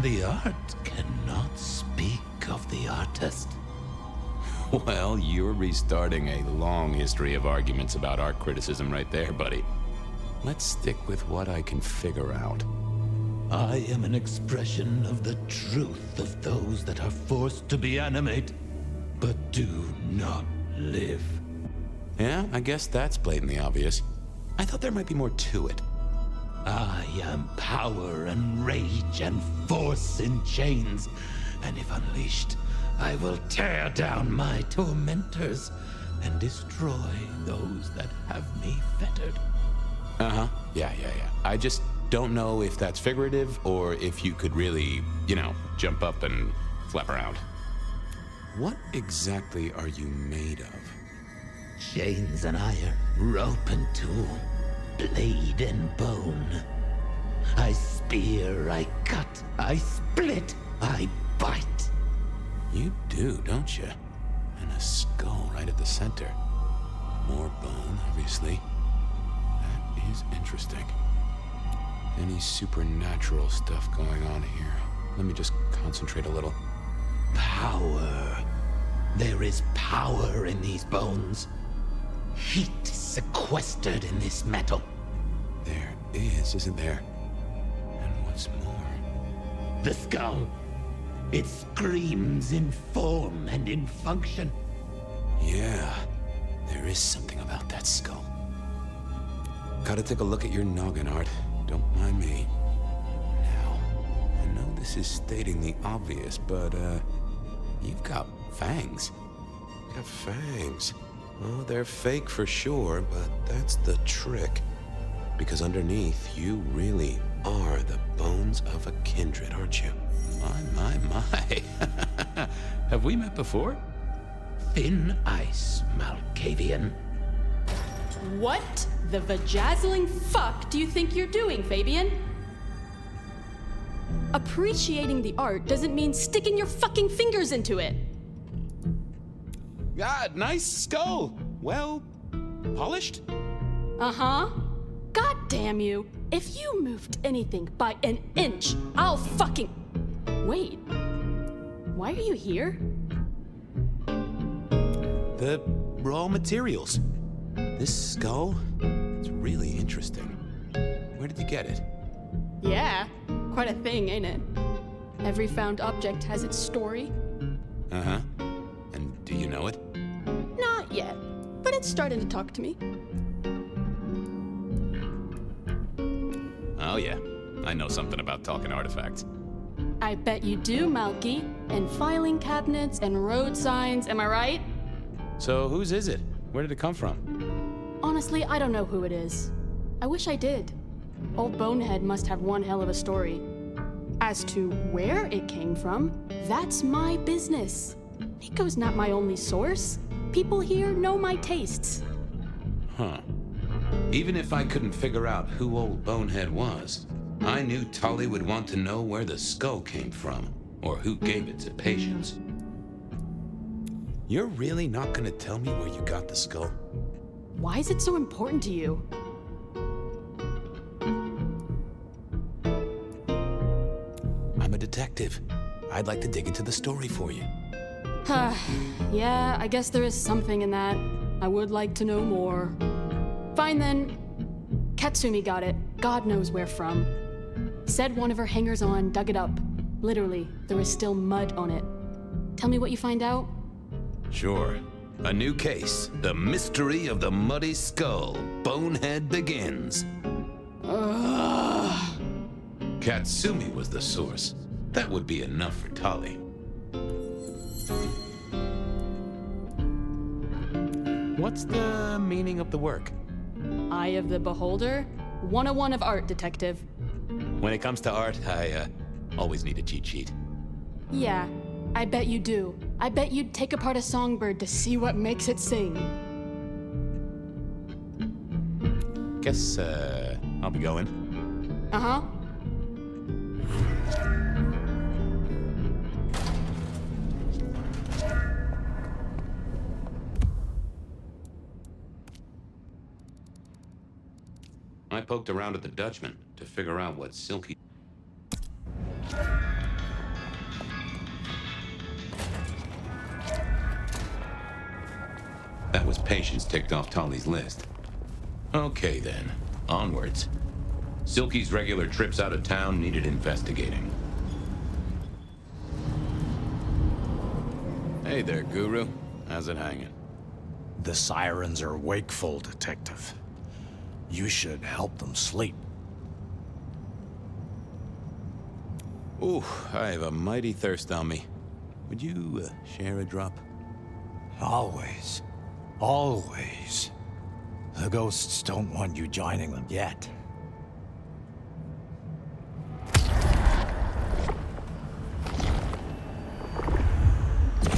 Speaker 3: The art cannot speak of the artist.
Speaker 16: Well, you're restarting a long history of arguments about art criticism right there, buddy. Let's stick with what I can figure out.
Speaker 3: I am an expression of the truth of those that are forced to be animate, but do not live.
Speaker 16: Yeah, I guess that's blatantly obvious. I thought there might be more to it.
Speaker 3: I am power and rage and force in chains, and if unleashed, I will tear down my tormentors and destroy those that have me fettered.
Speaker 16: Uh-huh. Yeah. I just don't know if that's figurative or if you could really, jump up and flap around. What exactly are you made of?
Speaker 3: Chains and iron, rope and tool, blade and bone. I spear, I cut, I split, I bite.
Speaker 16: You do, don't you? And a skull right at the center. More bone, obviously. That is interesting. Any supernatural stuff going on here? Let me just concentrate a little.
Speaker 3: Power. There is power in these bones. Heat sequestered in this metal.
Speaker 16: There is, isn't there? And what's more?
Speaker 3: The skull. It screams in form and in function.
Speaker 16: Yeah, there is something about that skull. Gotta take a look at your noggin, Art. Don't mind me. Now, I know this is stating the obvious, but, you've got fangs. You've got fangs. Oh, they're fake for sure, but that's the trick. Because underneath, you really are the bones of a kindred, aren't you? My. Have we met before?
Speaker 3: Thin ice, Malkavian.
Speaker 17: What the vajazzling fuck do you think you're doing, Fabian? Appreciating the art doesn't mean sticking your fucking fingers into it.
Speaker 16: God, nice skull. Well, polished?
Speaker 17: Uh-huh. God damn you. If you moved anything by an inch, I'll fucking... Wait. Why are you here?
Speaker 16: The raw materials. This skull, it's really interesting. Where did you get it?
Speaker 17: Yeah, quite a thing, ain't it? Every found object has its story.
Speaker 16: Uh-huh. And do you know it?
Speaker 17: Not yet, but it's starting to talk to me.
Speaker 16: Oh yeah, I know something about talking artifacts.
Speaker 17: I bet you do, Malky. And filing cabinets and road signs, am I right?
Speaker 16: So whose is it? Where did it come from?
Speaker 17: Honestly, I don't know who it is. I wish I did. Old Bonehead must have one hell of a story. As to where it came from, that's my business. Nico's not my only source. People here know my tastes.
Speaker 16: Huh. Even if I couldn't figure out who Old Bonehead was, I knew Tully would want to know where the skull came from, or who gave it to Patience. You're really not gonna tell me where you got the skull?
Speaker 17: Why is it so important to you?
Speaker 16: I'm a detective. I'd like to dig into the story for you.
Speaker 17: Yeah, I guess there is something in that. I would like to know more. Fine then. Katsumi got it. God knows where from. Said one of her hangers-on dug it up. Literally, there is still mud on it. Tell me what you find out.
Speaker 16: Sure. A new case. The mystery of the muddy skull. Bonehead begins. Katsumi was the source. That would be enough for Tali. What's the meaning of the work?
Speaker 17: Eye of the Beholder? 101 of art, detective.
Speaker 16: When it comes to art, I always need a cheat sheet.
Speaker 17: Yeah, I bet you do. I bet you'd take apart a songbird to see what makes it sing.
Speaker 16: Guess, I'll be going.
Speaker 17: Uh-huh.
Speaker 3: I poked around at the Dutchman to figure out what Silky... That was Patience ticked off Tali's list. Okay then, onwards. Silky's regular trips out of town needed investigating.
Speaker 16: Hey there, Guru. How's it hanging?
Speaker 18: The sirens are wakeful, Detective. You should help them sleep.
Speaker 16: Ooh, I have a mighty thirst on me. Would you share a drop?
Speaker 18: Always. Always. The ghosts don't want you joining them yet.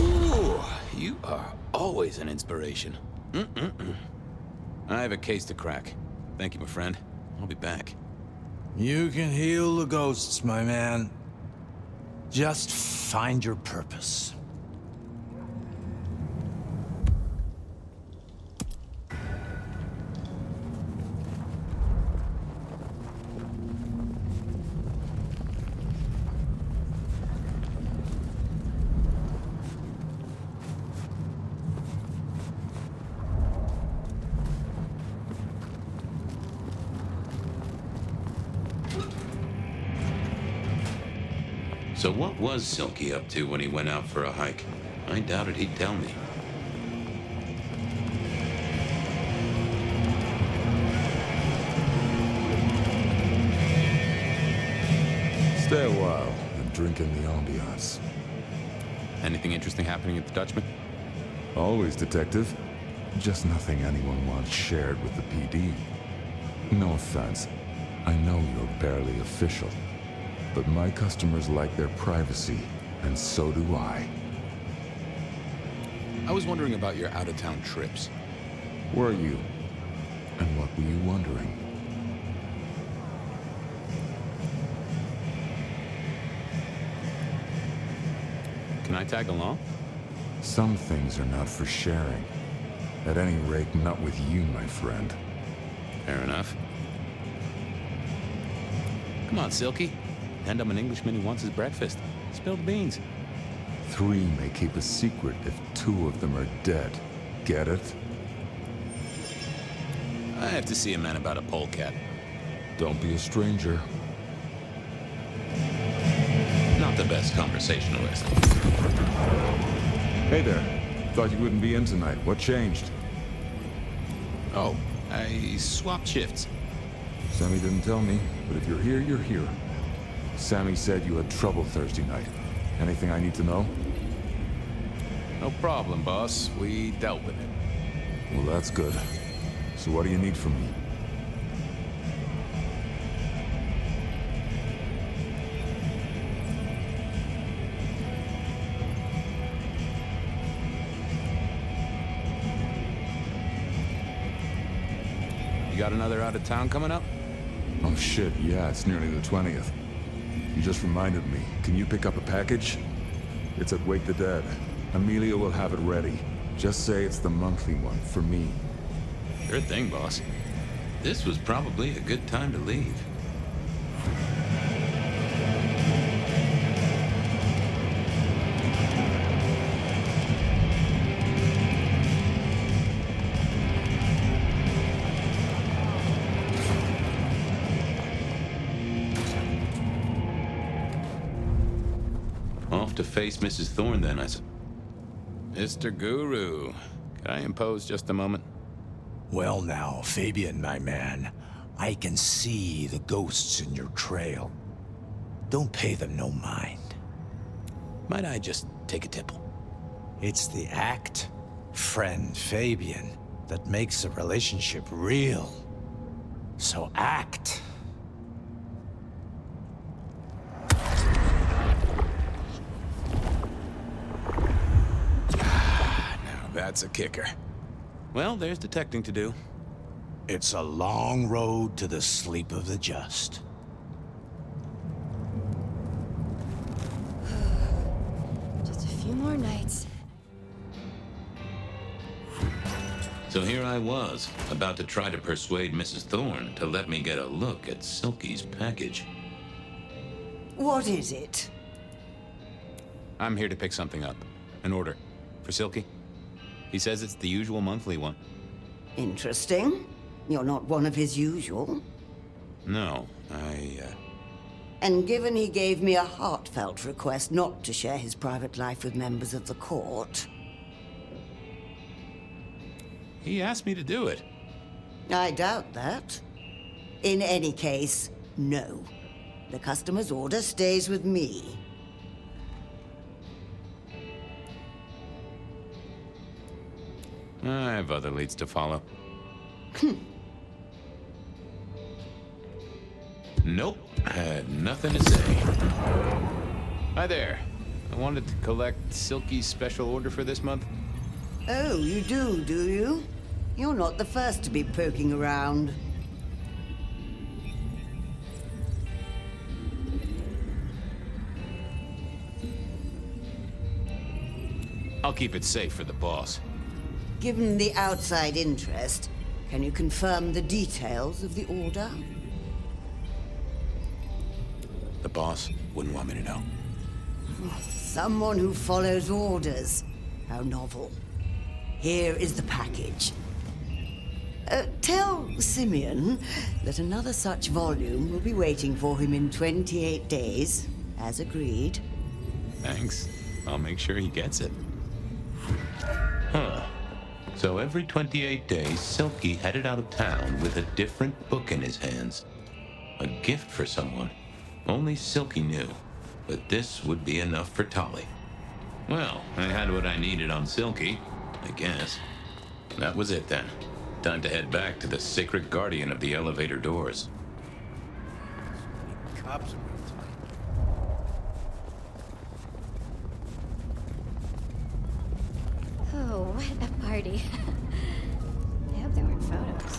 Speaker 16: Ooh, you are always an inspiration. I have a case to crack. Thank you, my friend. I'll be back.
Speaker 18: You can heal the ghosts, my man. Just find your purpose.
Speaker 3: So what was Silky up to when he went out for a hike? I doubted he'd tell me.
Speaker 5: Stay a while and drink in the ambiance.
Speaker 16: Anything interesting happening at the Dutchman?
Speaker 5: Always, Detective. Just nothing anyone wants shared with the PD. No offense. I know you're barely official. But my customers like their privacy, and so do I.
Speaker 16: I was wondering about your out-of-town trips.
Speaker 5: Were you? And what were you wondering?
Speaker 16: Can I tag along?
Speaker 5: Some things are not for sharing. At any rate, not with you, my friend.
Speaker 16: Fair enough. Come on, Silky. And I'm an Englishman who wants his breakfast. Spill the beans.
Speaker 5: 3 may keep a secret if 2 of them are dead. Get it?
Speaker 16: I have to see a man about a polecat.
Speaker 5: Don't be a stranger.
Speaker 3: Not the best conversationalist.
Speaker 5: Hey there. Thought you wouldn't be in tonight. What changed?
Speaker 16: Oh, I swapped shifts.
Speaker 5: Sammy didn't tell me, but if you're here, you're here. Sammy said you had trouble Thursday night. Anything I need to know?
Speaker 16: No problem, boss. We dealt with it.
Speaker 5: Well, that's good. So what do you need from me?
Speaker 16: You got another out of town coming up?
Speaker 5: Oh shit, yeah, it's nearly the 20th. You just reminded me. Can you pick up a package? It's at Wake the Dead. Amelia will have it ready. Just say it's the monthly one for me.
Speaker 3: Sure thing, boss. This was probably a good time to leave. Off to face Mrs. Thorne, then, I suppose.
Speaker 16: Mr. Guru, can I impose just a moment?
Speaker 18: Well now, Fabian, my man, I can see the ghosts in your trail. Don't pay them no mind.
Speaker 16: Might I just take a tipple?
Speaker 18: It's the act, friend Fabian, that makes a relationship real. So act.
Speaker 16: That's a kicker. Well, there's detecting to do.
Speaker 18: It's a long road to the sleep of the just.
Speaker 10: Just a few more nights.
Speaker 3: So here I was, about to try to persuade Mrs. Thorne to let me get a look at Silky's package.
Speaker 19: What is it?
Speaker 16: I'm here to pick something up. An order. For Silky. He says it's the usual monthly one.
Speaker 19: Interesting. You're not one of his usual.
Speaker 16: No,
Speaker 19: And given he gave me a heartfelt request not to share his private life with members of the court...
Speaker 16: He asked me to do it.
Speaker 19: I doubt that. In any case, no. The customer's order stays with me.
Speaker 16: I have other leads to follow.
Speaker 3: Nope, had nothing to say.
Speaker 16: Hi there. I wanted to collect Silky's special order for this month.
Speaker 19: Oh, you do you? You're not the first to be poking around.
Speaker 16: I'll keep it safe for the boss.
Speaker 19: Given the outside interest, can you confirm the details of the order?
Speaker 16: The boss wouldn't want me to know.
Speaker 19: Someone who follows orders. How novel. Here is the package. Tell Simeon that another such volume will be waiting for him in 28 days, as agreed.
Speaker 16: Thanks. I'll make sure he gets it.
Speaker 3: Huh. So every 28 days, Silky headed out of town with a different book in his hands. A gift for someone. Only Silky knew. But this would be enough for Tolly. Well, I had what I needed on Silky, I guess. That was it then. Time to head back to the sacred guardian of the elevator doors.
Speaker 18: Cops are real tight.
Speaker 10: Oh, what a party. I hope there weren't photos.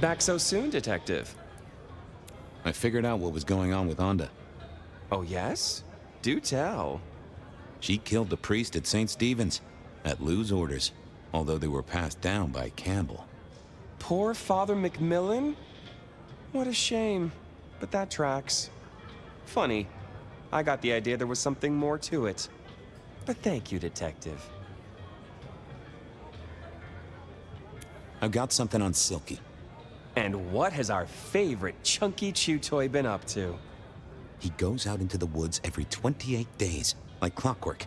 Speaker 1: Back so soon, Detective?
Speaker 16: I figured out what was going on with Onda.
Speaker 1: Oh, yes? Do tell.
Speaker 16: She killed the priest at St. Stephen's, at Lou's orders, although they were passed down by Campbell.
Speaker 1: Poor Father Macmillan? What a shame, but that tracks. Funny, I got the idea there was something more to it. But thank you, Detective.
Speaker 16: I've got something on Silky.
Speaker 1: And what has our favorite chunky chew toy been up to?
Speaker 16: He goes out into the woods every 28 days, like clockwork.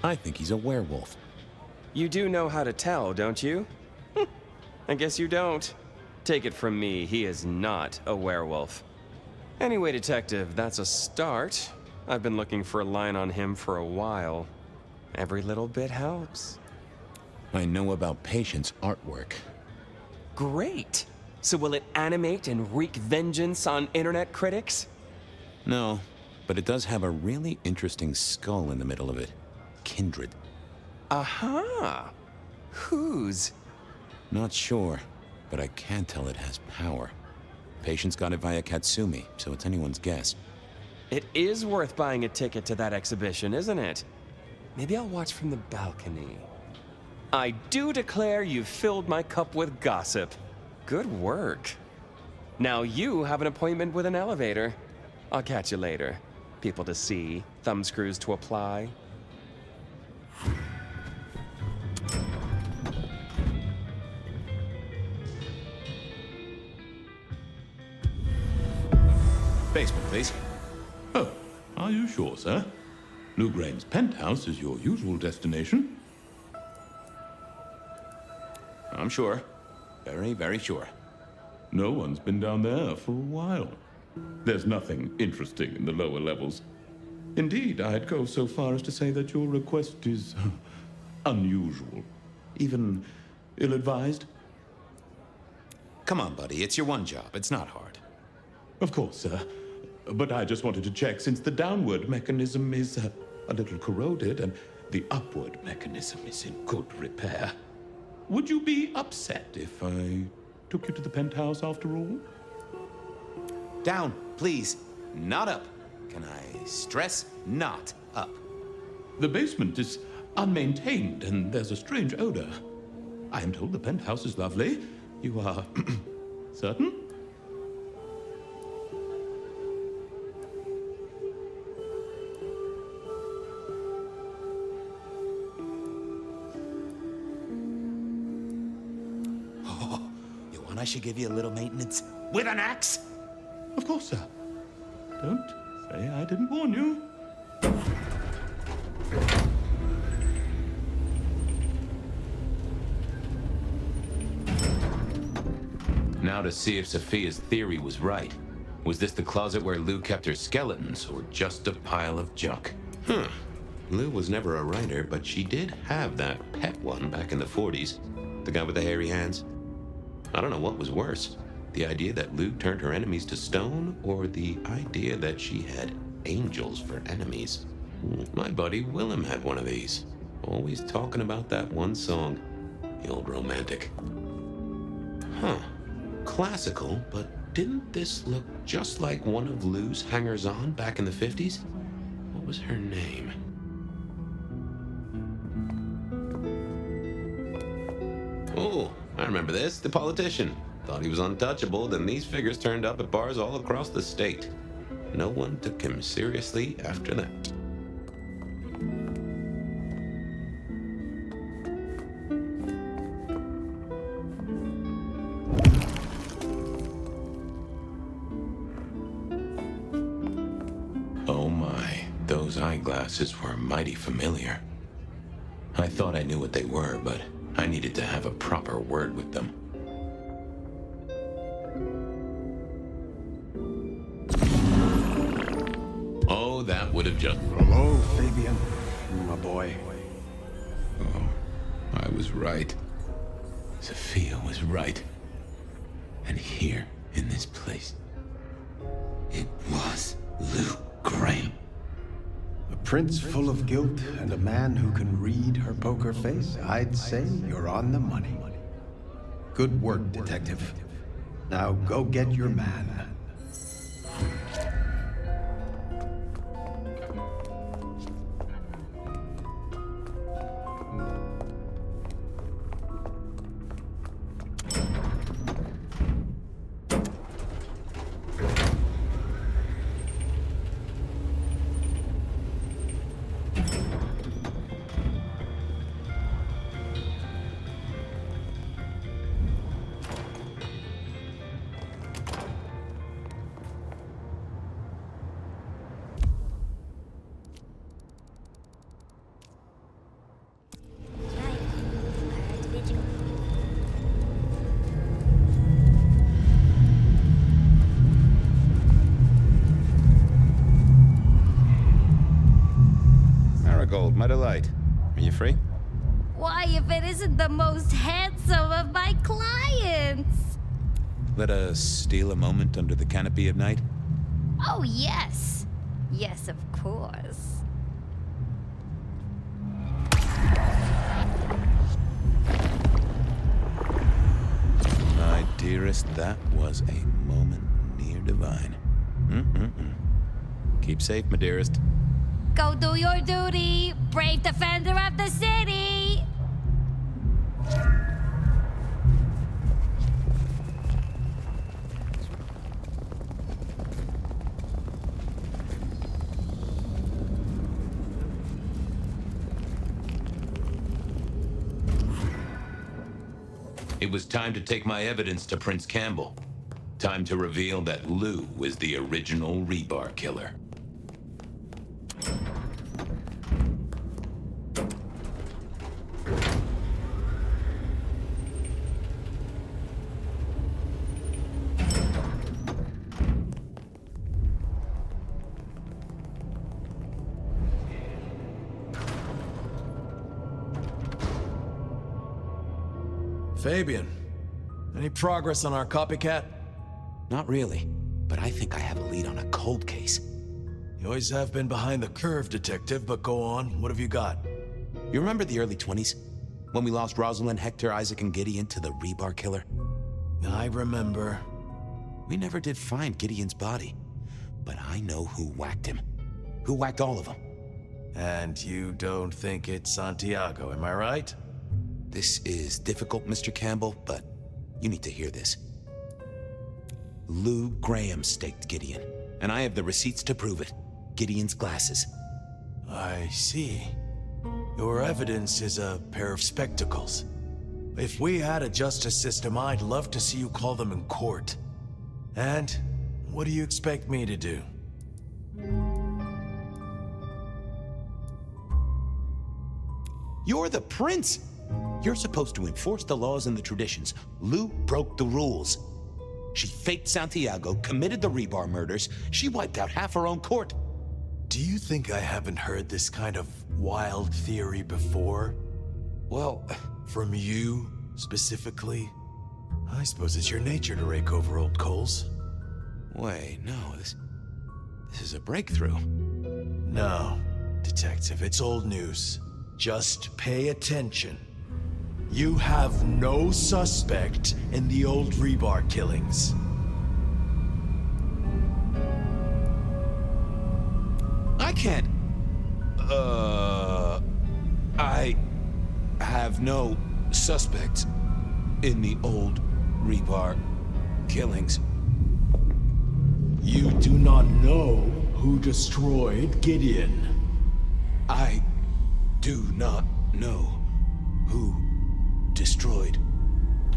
Speaker 16: I think he's a werewolf.
Speaker 1: You do know how to tell, don't you? I guess you don't. Take it from me, he is not a werewolf. Anyway, Detective, that's a start. I've been looking for a line on him for a while. Every little bit helps.
Speaker 16: I know about Patience artwork.
Speaker 1: Great. So will it animate and wreak vengeance on internet critics?
Speaker 16: No, but it does have a really interesting skull in the middle of it. Kindred.
Speaker 1: Aha! Whose?
Speaker 16: Not sure, but I can tell it has power. Patience got it via Katsumi, so it's anyone's guess.
Speaker 1: It is worth buying a ticket to that exhibition, isn't it? Maybe I'll watch from the balcony. I do declare you've filled my cup with gossip. Good work. Now you have an appointment with an elevator. I'll catch you later. People to see, thumbscrews to apply.
Speaker 16: Basement, please.
Speaker 15: Oh, are you sure, sir? Newgrain's penthouse is your usual destination.
Speaker 16: I'm sure. Very, very sure.
Speaker 15: No one's been down there for a while. There's nothing interesting in the lower levels. Indeed, I'd go so far as to say that your request is unusual. Even ill-advised.
Speaker 16: Come on, buddy. It's your one job. It's not hard.
Speaker 15: Of course, sir. But I just wanted to check since the downward mechanism is a little corroded and the upward mechanism is in good repair. Would you be upset if I took you to the penthouse after all?
Speaker 16: Down, please. Not up. Can I stress not up?
Speaker 15: The basement is unmaintained and there's a strange odor. I am told the penthouse is lovely. You are certain?
Speaker 16: I should give you a little maintenance with an axe?
Speaker 15: Of course, sir. Don't say I didn't warn you.
Speaker 3: Now to see if Sophia's theory was right. Was this the closet where Lou kept her skeletons, or just a pile of junk? Lou was never a writer, but she did have that pet one back in the 40s. The guy with the hairy hands. I don't know what was worse. The idea that Lou turned her enemies to stone, or the idea that she had angels for enemies. My buddy Willem had one of these. Always talking about that one song. The old romantic. Huh. Classical, but didn't this look just like one of Lou's hangers-on back in the 50s? What was her name? Oh, I remember this. The politician. Thought he was untouchable, then these figures turned up at bars all across the state. No one took him seriously after that. Oh my, those eyeglasses were mighty familiar. I thought I knew what they were, but I needed to have a proper word with them. Oh, that would have just...
Speaker 18: Hello, Fabian, my boy.
Speaker 3: Oh, I was right. Sophia was right. And here, in this place, it was Lou Graham.
Speaker 18: A prince full of guilt and a man who can read her poker face. I'd say you're on the money. Good work, detective. Now go get your man.
Speaker 16: My delight. Are you free?
Speaker 9: Why,
Speaker 10: if it isn't the most handsome of my clients?
Speaker 16: Let us steal a moment under the canopy at night?
Speaker 10: Oh, yes. Yes, of course.
Speaker 16: My dearest, that was a moment near divine. Keep safe, my dearest.
Speaker 10: Go do your duty, brave defender of the city!
Speaker 3: It was time to take my evidence to Prince Campbell. Time to reveal that Lou was the original rebar killer.
Speaker 6: Fabian, any progress on our copycat?
Speaker 16: Not really, but I think I have a lead on a cold case.
Speaker 6: You always have been behind the curve, Detective, but go on. What have you got?
Speaker 16: You remember the early 20s? When we lost Rosalind, Hector, Isaac, and Gideon to the rebar killer?
Speaker 6: I remember.
Speaker 16: We never did find Gideon's body, but I know who whacked him. Who whacked all of them.
Speaker 6: And you don't think it's Santiago, am I right?
Speaker 16: This is difficult, Mr. Campbell, but you need to hear this. Lou Graham staked Gideon, and I have the receipts to prove it. Gideon's glasses.
Speaker 6: I see. Your evidence is a pair of spectacles. If we had a justice system, I'd love to see you call them in court. And what do you expect me to do?
Speaker 16: You're the prince! You're supposed to enforce the laws and the traditions. Lou broke the rules. She faked Santiago, committed the rebar murders. She wiped out half her own court.
Speaker 6: Do you think I haven't heard this kind of wild theory before?
Speaker 16: Well,
Speaker 6: from you, specifically? I suppose it's your nature to rake over old coals.
Speaker 16: Wait, no, this is a breakthrough.
Speaker 6: No, Detective, it's old news. Just pay attention. You have no suspect in the old rebar killings.
Speaker 16: I can't... I have no suspects in the old rebar killings.
Speaker 6: You do not know who destroyed Gideon.
Speaker 16: I do not know who destroyed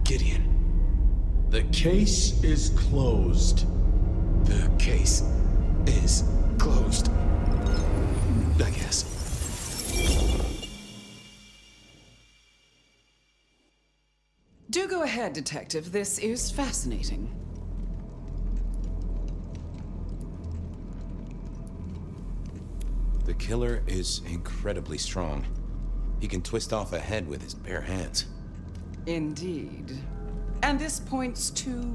Speaker 16: Gideon.
Speaker 6: The case is closed.
Speaker 16: The case is closed. I guess.
Speaker 20: Do go ahead, Detective. This is fascinating.
Speaker 16: The killer is incredibly strong. He can twist off a head with his bare hands.
Speaker 20: Indeed. And this points to...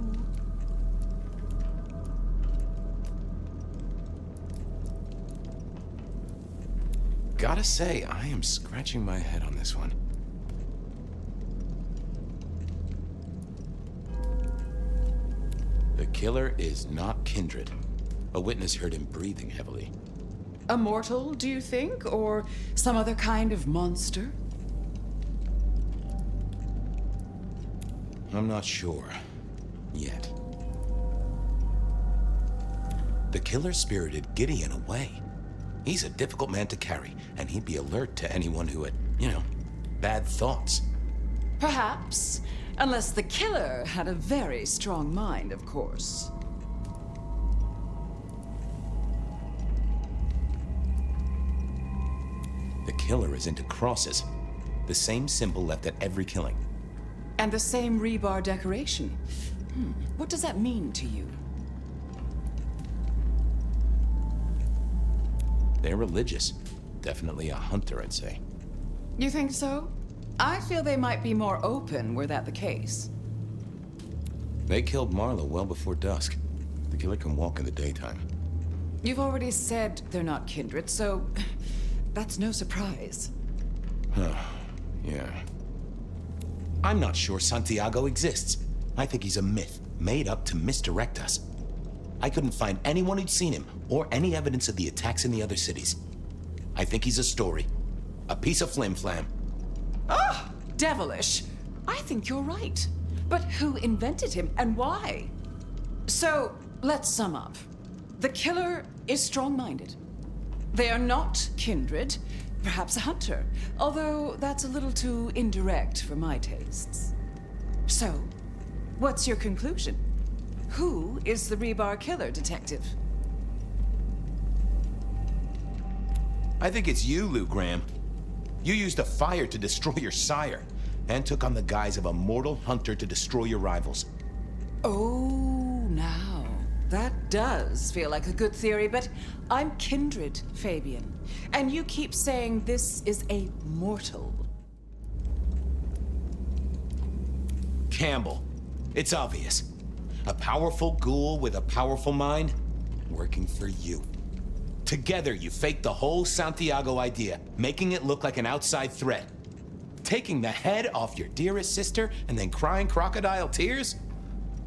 Speaker 16: Gotta say, I am scratching my head on this one. The killer is not Kindred. A witness heard him breathing heavily.
Speaker 20: A mortal, do you think? Or some other kind of monster?
Speaker 16: I'm not sure. Yet. The killer spirited Gideon away. He's a difficult man to carry, and he'd be alert to anyone who had, bad thoughts.
Speaker 20: Perhaps. Unless the killer had a very strong mind, of course.
Speaker 16: The killer is into crosses. The same symbol left at every killing.
Speaker 20: And the same rebar decoration. What does that mean to you?
Speaker 16: They're religious. Definitely a hunter, I'd say.
Speaker 20: You think so? I feel they might be more open were that the case.
Speaker 16: They killed Marlowe well before dusk. The killer can walk in the daytime.
Speaker 20: You've already said they're not kindred, so that's no surprise.
Speaker 16: Huh. Yeah.
Speaker 21: I'm not sure Santiago exists. I think he's a myth, made up to misdirect us. I couldn't find anyone who'd seen him, or any evidence of the attacks in the other cities. I think he's a story. A piece of flim-flam.
Speaker 20: Ah, devilish. I think you're right. But who invented him, and why? So, let's sum up. The killer is strong-minded. They are not kindred, perhaps a hunter, although that's a little too indirect for my tastes. So, what's your conclusion? Who is the rebar killer, Detective?
Speaker 21: I think it's you, Lou Graham. You used a fire to destroy your sire, and took on the guise of a mortal hunter to destroy your rivals.
Speaker 20: Oh, now. That does feel like a good theory, but I'm kindred, Fabian. And you keep saying this is a mortal.
Speaker 21: Campbell. It's obvious. A powerful ghoul with a powerful mind, working for you. Together, you faked the whole Santiago idea, making it look like an outside threat. Taking the head off your dearest sister and then crying crocodile tears?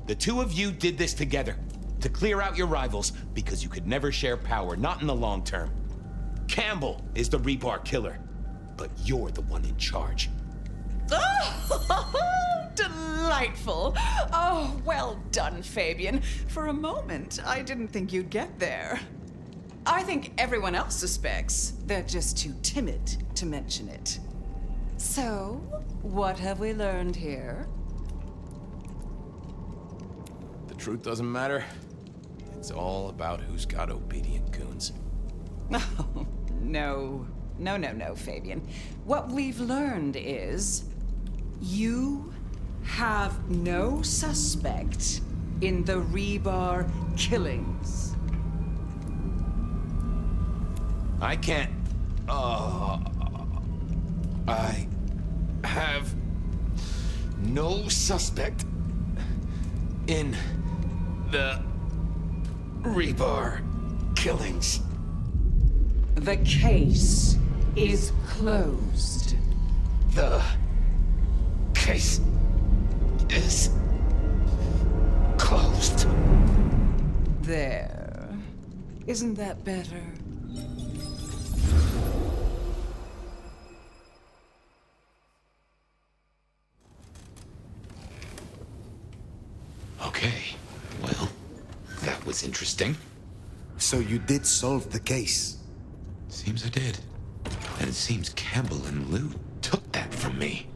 Speaker 21: The two of you did this together, to clear out your rivals, because you could never share power, not in the long term. Campbell is the rebar killer, but you're the one in charge.
Speaker 20: Oh, delightful. Oh, well done, Fabian. For a moment, I didn't think you'd get there. I think everyone else suspects. They're just too timid to mention it. So, what have we learned here?
Speaker 16: The truth doesn't matter. It's all about who's got obedient goons.
Speaker 20: Oh, no. No, Fabian. What we've learned is you have no suspect in the rebar killings.
Speaker 21: I can't... I have no suspect in the rebar killings.
Speaker 20: The case is closed.
Speaker 21: The case is closed.
Speaker 20: There. Isn't that better?
Speaker 3: Okay, well, that was interesting.
Speaker 2: So you did solve the case?
Speaker 3: Seems I did. And it seems Campbell and Lou took that from me.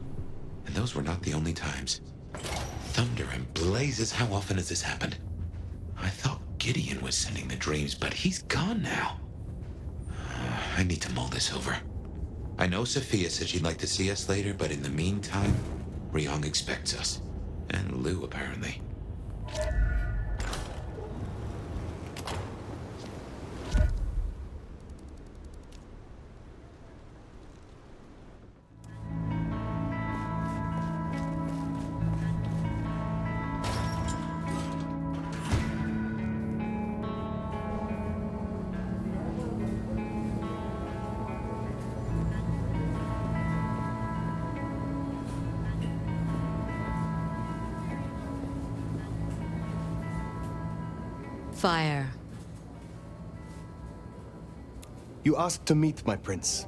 Speaker 3: And those were not the only times. Thunder and blazes, how often has this happened? I thought Gideon was sending the dreams, but he's gone now. I need to mull this over. I know Sophia said she'd like to see us later, but in the meantime, Ryong expects us. And Lou, apparently.
Speaker 9: Fire.
Speaker 2: You asked to meet my prince.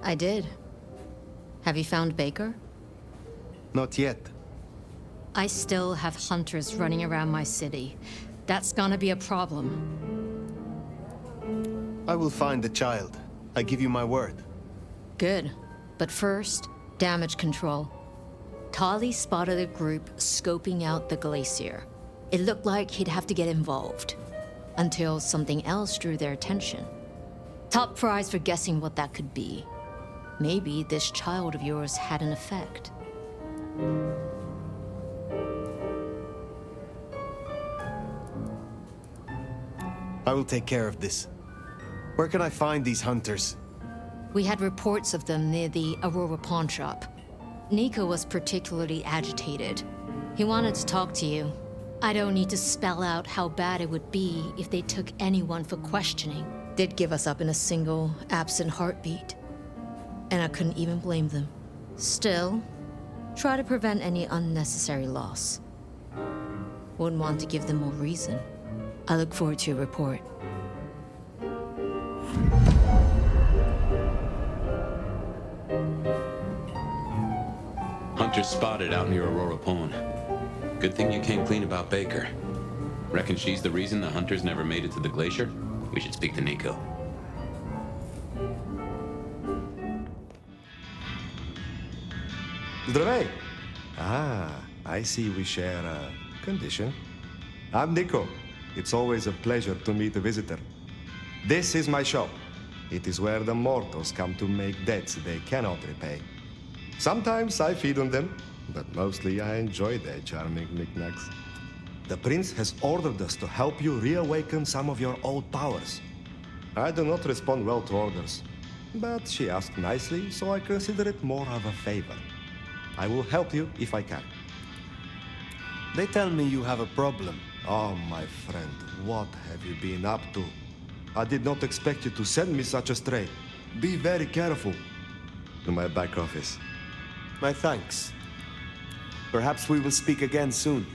Speaker 9: I did. Have you found Baker?
Speaker 2: Not yet.
Speaker 9: I still have hunters running around my city. That's gonna be a problem.
Speaker 2: I will find the child. I give you my word.
Speaker 9: Good. But first, damage control. Tali spotted a group scoping out the glacier. It looked like he'd have to get involved, until something else drew their attention. Top prize for guessing what that could be. Maybe this child of yours had an effect.
Speaker 2: I will take care of this. Where can I find these hunters?
Speaker 9: We had reports of them near the Aurora pawn shop. Nico was particularly agitated. He wanted to talk to you. I don't need to spell out how bad it would be if they took anyone for questioning. They'd give us up in a single, absent heartbeat. And I couldn't even blame them. Still, try to prevent any unnecessary loss. Wouldn't want to give them more reason. I look forward to your report.
Speaker 16: Hunter spotted out near Aurora Pond. Good thing you came clean about Baker. Reckon she's the reason the hunters never made it to the glacier? We should speak to Nico.
Speaker 14: Zdravey! Ah, I see we share a condition. I'm Nico. It's always a pleasure to meet a visitor. This is my shop. It is where the mortals come to make debts they cannot repay. Sometimes I feed on them, but mostly I enjoy their charming knickknacks. The prince has ordered us to help you reawaken some of your old powers. I do not respond well to orders, but she asked nicely, so I consider it more of a favor. I will help you if I can.
Speaker 2: They tell me you have a problem.
Speaker 14: Oh, my friend, what have you been up to? I did not expect you to send me such a stray. Be very careful. To my back office.
Speaker 2: My thanks. Perhaps we will speak again soon.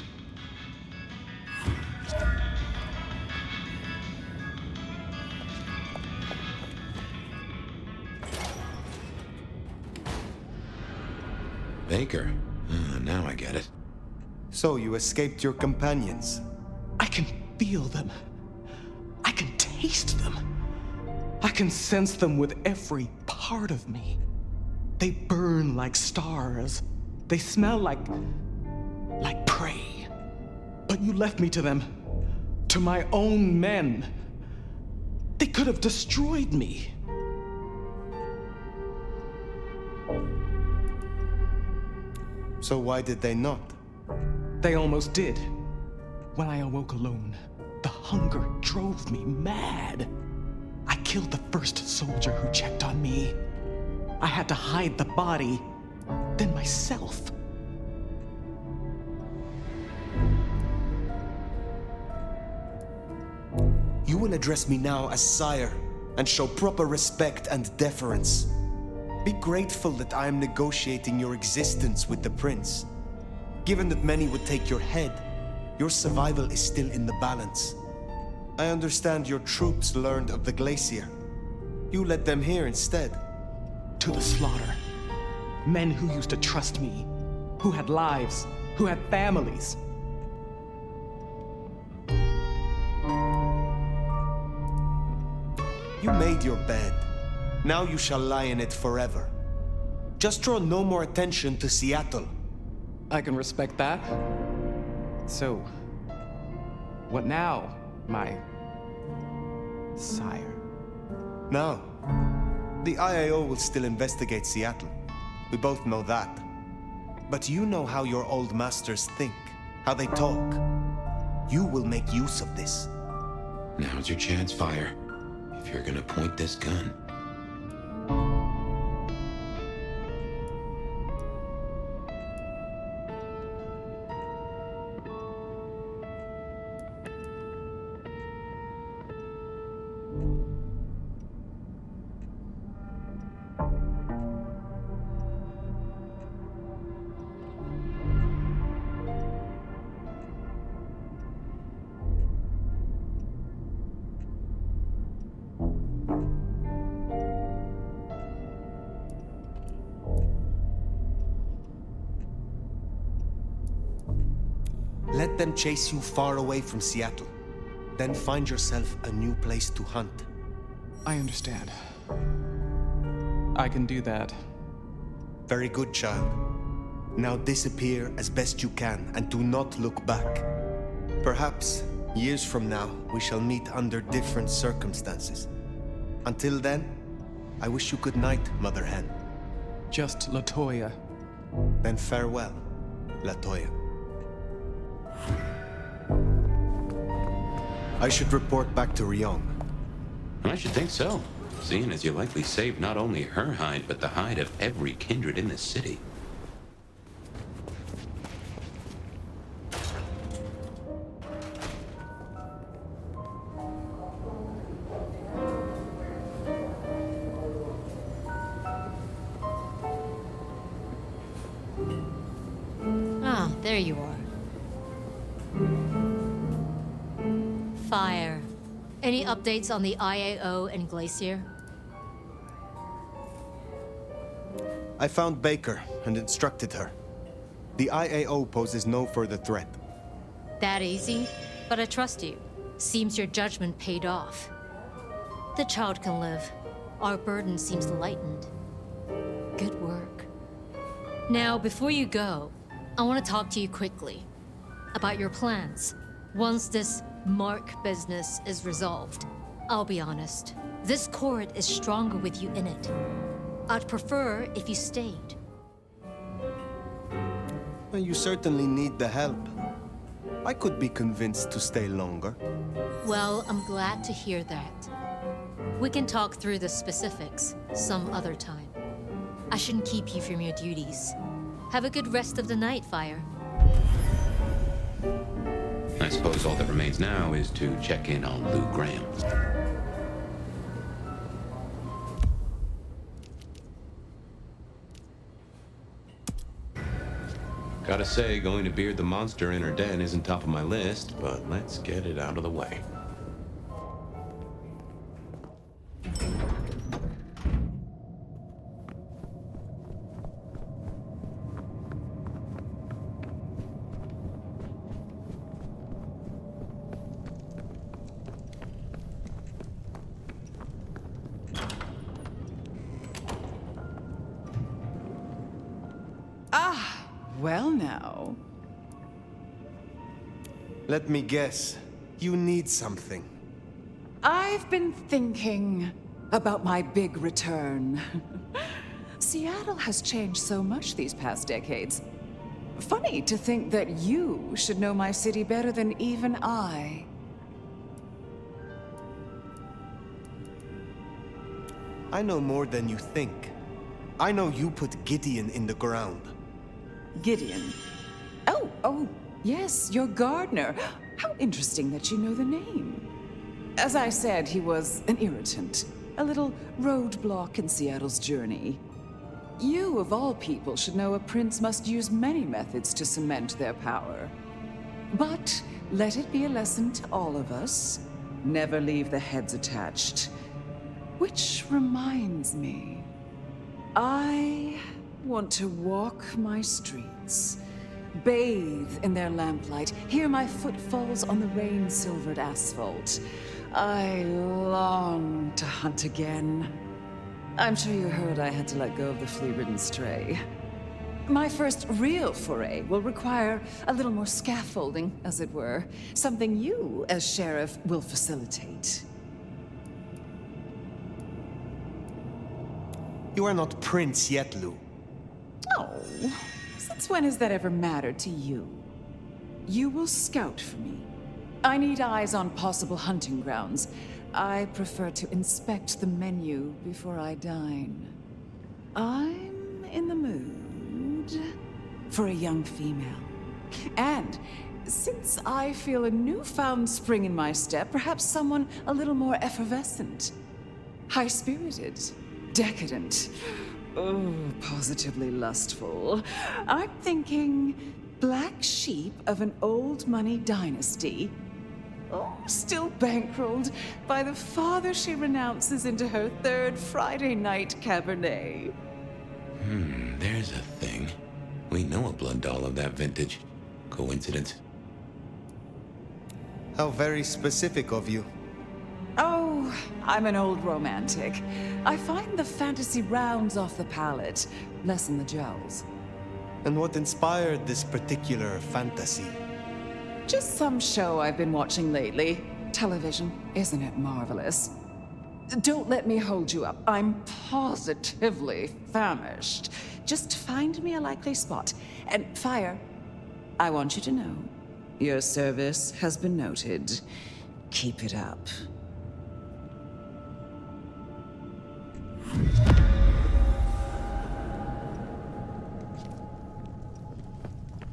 Speaker 3: Baker. Now I get it.
Speaker 2: So you escaped your companions?
Speaker 8: I can feel them. I can taste them. I can sense them with every part of me. They burn like stars. They smell like prey. But you left me to them. To my own men. They could have destroyed me.
Speaker 2: So why did they not?
Speaker 8: They almost did. When I awoke alone, the hunger drove me mad. I killed the first soldier who checked on me. I had to hide the body, then myself.
Speaker 2: You will address me now as sire, and show proper respect and deference. Be grateful that I am negotiating your existence with the prince. Given that many would take your head, your survival is still in the balance. I understand your troops learned of the glacier. You led them here instead.
Speaker 8: To the slaughter. Men who used to trust me, who had lives, who had families.
Speaker 2: You made your bed. Now you shall lie in it forever. Just draw no more attention to Seattle.
Speaker 8: I can respect that. So, what now, my sire?
Speaker 2: Now, the IAO will still investigate Seattle. We both know that. But you know how your old masters think, how they talk. You will make use of this.
Speaker 3: Now's your chance, Fire. If you're gonna point this gun.
Speaker 2: Let them chase you far away from Seattle. Then find yourself a new place to hunt.
Speaker 8: I understand. I can do that.
Speaker 2: Very good, child. Now disappear as best you can and do not look back. Perhaps, years from now, we shall meet under different circumstances. Until then, I wish you good night, Mother Hen.
Speaker 8: Just Latoya.
Speaker 2: Then farewell, Latoya. I should report back to Ryong.
Speaker 16: I should think so, seeing as you likely saved not only her hide, but the hide of every kindred in this city.
Speaker 9: There you are. Fire. Any updates on the IAO and Glacier?
Speaker 2: I found Baker and instructed her. The IAO poses no further threat.
Speaker 9: That easy? But I trust you. Seems your judgment paid off. The child can live. Our burden seems lightened. Good work. Now, before you go, I want to talk to you quickly about your plans. Once this Mark business is resolved, I'll be honest, this court is stronger with you in it. I'd prefer if you stayed.
Speaker 2: Well, you certainly need the help. I could be convinced to stay longer.
Speaker 9: Well, I'm glad to hear that. We can talk through the specifics some other time. I shouldn't keep you from your duties. Have a good rest of the night, Fire.
Speaker 3: I suppose all that remains now is to check in on Lou Graham. Gotta say, going to beard the monster in her den isn't top of my list, but let's get it out of the way.
Speaker 20: Well now.
Speaker 2: Let me guess. You need something.
Speaker 20: I've been thinking about my big return. Seattle has changed so much these past decades. Funny to think that you should know my city better than even I.
Speaker 2: I know more than you think. I know you put Gideon in the ground.
Speaker 20: Gideon. Oh, yes, your gardener. How interesting that you know the name. As I said, he was an irritant, a little roadblock in Seattle's journey. You, of all people, should know a prince must use many methods to cement their power. But let it be a lesson to all of us. Never leave the heads attached. Which reminds me, I want to walk my streets, bathe in their lamplight, hear my footfalls on the rain-silvered asphalt. I long to hunt again. I'm sure you heard I had to let go of the flea-ridden stray. My first real foray will require a little more scaffolding, as it were. Something you, as sheriff, will facilitate.
Speaker 2: You are not prince yet, Lou.
Speaker 20: Oh, since when has that ever mattered to you? You will scout for me. I need eyes on possible hunting grounds. I prefer to inspect the menu before I dine. I'm in the mood for a young female. And since I feel a newfound spring in my step, perhaps someone a little more effervescent, high-spirited, decadent. Oh, positively lustful. I'm thinking black sheep of an old money dynasty. Oh, still bankrolled by the father she renounces into her third Friday night Cabernet.
Speaker 3: There's a thing. We know a blood doll of that vintage. Coincidence?
Speaker 2: How very specific of you.
Speaker 20: Oh, I'm an old romantic. I find the fantasy rounds off the palate, lessen the jowls.
Speaker 2: And what inspired this particular fantasy?
Speaker 20: Just some show I've been watching lately. Television, isn't it marvelous? Don't let me hold you up. I'm positively famished. Just find me a likely spot. And Fire, I want you to know, your service has been noted. Keep it up.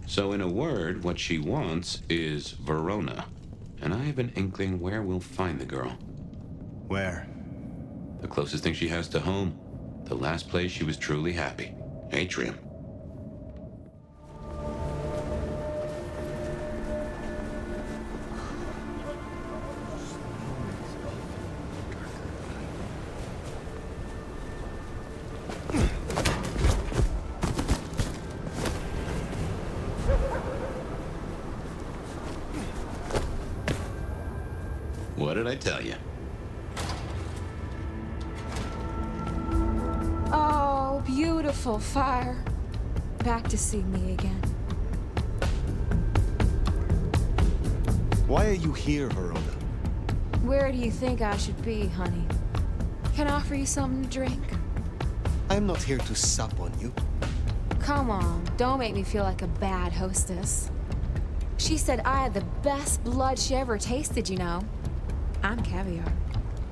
Speaker 3: So in a word, what she wants is Verona. And I have an inkling where we'll find the girl.
Speaker 2: Where?
Speaker 3: The closest thing she has to home. The last place she was truly happy. Atrium. What did I tell you?
Speaker 7: Oh, beautiful fire. Back to see me again.
Speaker 2: Why are you here, Verona?
Speaker 7: Where do you think I should be, honey? Can I offer you something to drink?
Speaker 2: I'm not here to sup on you.
Speaker 7: Come on, don't make me feel like a bad hostess. She said I had the best blood she ever tasted, you know. I'm caviar.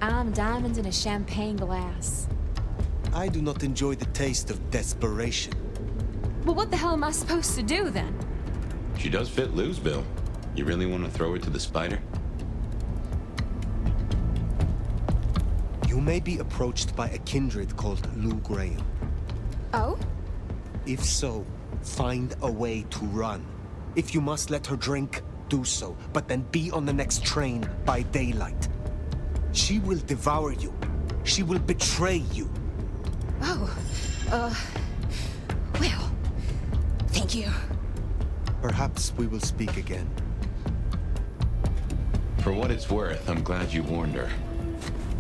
Speaker 7: I'm diamonds in a champagne glass.
Speaker 2: I do not enjoy the taste of desperation.
Speaker 7: Well, what the hell am I supposed to do, then?
Speaker 3: She does fit Lou's bill. You really want to throw her to the spider?
Speaker 2: You may be approached by a kindred called Lou Graham.
Speaker 7: Oh?
Speaker 2: If so, find a way to run. If you must let her drink, do so, but then be on the next train by daylight. She will devour you. She will betray you.
Speaker 7: Oh, well, thank you.
Speaker 2: Perhaps we will speak again.
Speaker 3: For what it's worth, I'm glad you warned her.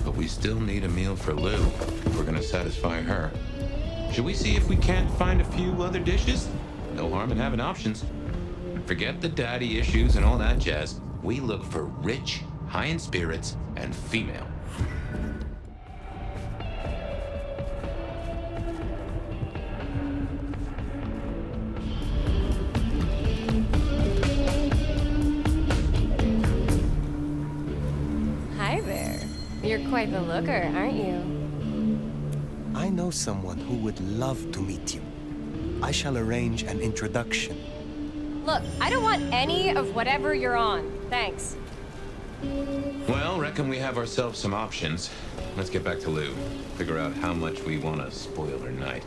Speaker 3: But we still need a meal for Lou if we're gonna satisfy her. Should we see if we can't find a few other dishes? No harm in having options. Forget the daddy issues and all that jazz. We look for rich, high in spirits, and female.
Speaker 7: Hi there. You're quite the looker, aren't you?
Speaker 2: I know someone who would love to meet you. I shall arrange an introduction.
Speaker 22: Look, I don't want any of whatever you're on. Thanks.
Speaker 3: Well, reckon we have ourselves some options. Let's get back to Lou. Figure out how much we want to spoil her night.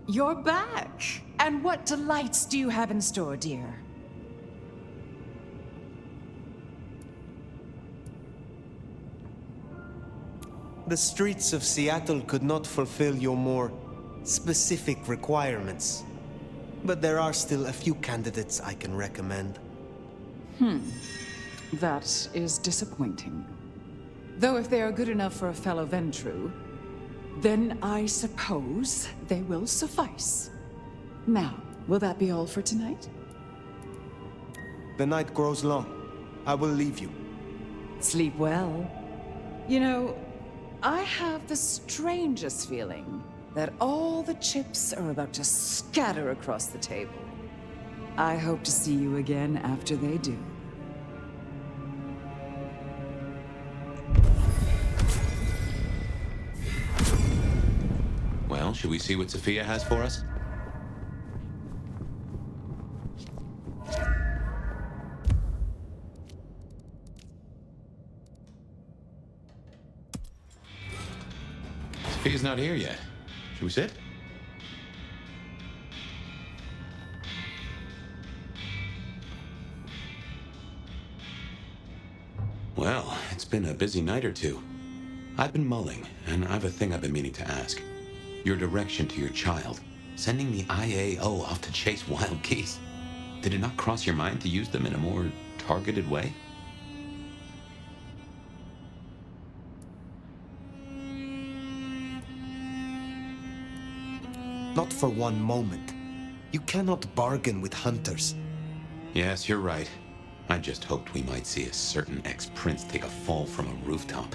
Speaker 20: You're back. And what delights do you have in store, dear?
Speaker 2: The streets of Seattle could not fulfill your more specific requirements. But there are still a few candidates I can recommend.
Speaker 20: That is disappointing. Though if they are good enough for a fellow Ventru, then I suppose they will suffice. Now, will that be all for tonight?
Speaker 2: The night grows long. I will leave you.
Speaker 20: Sleep well. You know, I have the strangest feeling that all the chips are about to scatter across the table. I hope to see you again after they do.
Speaker 3: Well, should we see what Sophia has for us? Sophia's not here yet. Should we sit? Well, it's been a busy night or two. I've been mulling, and I've a thing I've been meaning to ask. Your direction to your child, sending the IAO off to chase wild geese. Did it not cross your mind to use them in a more targeted way?
Speaker 2: Not for one moment. You cannot bargain with hunters.
Speaker 3: Yes, you're right. I just hoped we might see a certain ex-prince take a fall from a rooftop.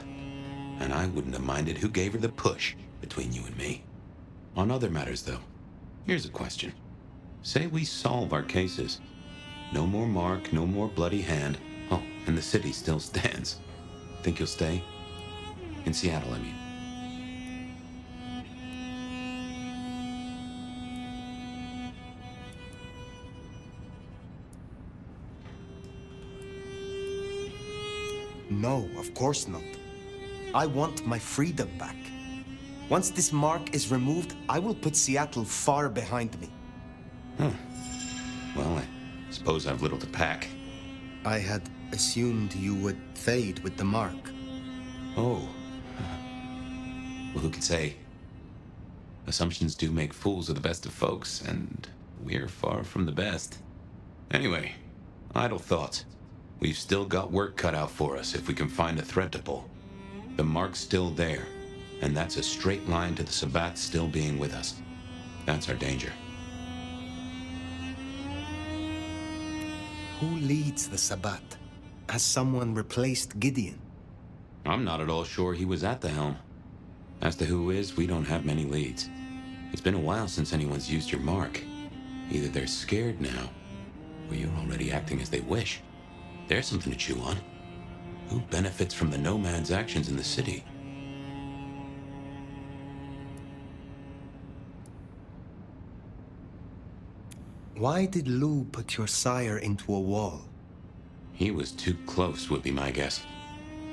Speaker 3: And I wouldn't have minded who gave her the push between you and me. On other matters, though, here's a question. Say we solve our cases. No more Mark, no more bloody hand. Oh, and the city still stands. Think you'll stay? In Seattle, I mean.
Speaker 2: No, of course not. I want my freedom back. Once this mark is removed, I will put Seattle far behind me.
Speaker 3: Huh. Well, I suppose I've little to pack.
Speaker 2: I had assumed you would fade with the mark.
Speaker 3: Oh. Well, who could say? Assumptions do make fools of the best of folks, and we're far from the best. Anyway, idle thoughts. We've still got work cut out for us if we can find a thread to pull. The mark's still there, and that's a straight line to the Sabbath still being with us. That's our danger.
Speaker 2: Who leads the Sabbath? Has someone replaced Gideon?
Speaker 3: I'm not at all sure he was at the helm. As to who is, we don't have many leads. It's been a while since anyone's used your mark. Either they're scared now, or you're already acting as they wish. There's something to chew on. Who benefits from the nomad's actions in the city?
Speaker 2: Why did Lou put your sire into a wall?
Speaker 3: He was too close, would be my guess.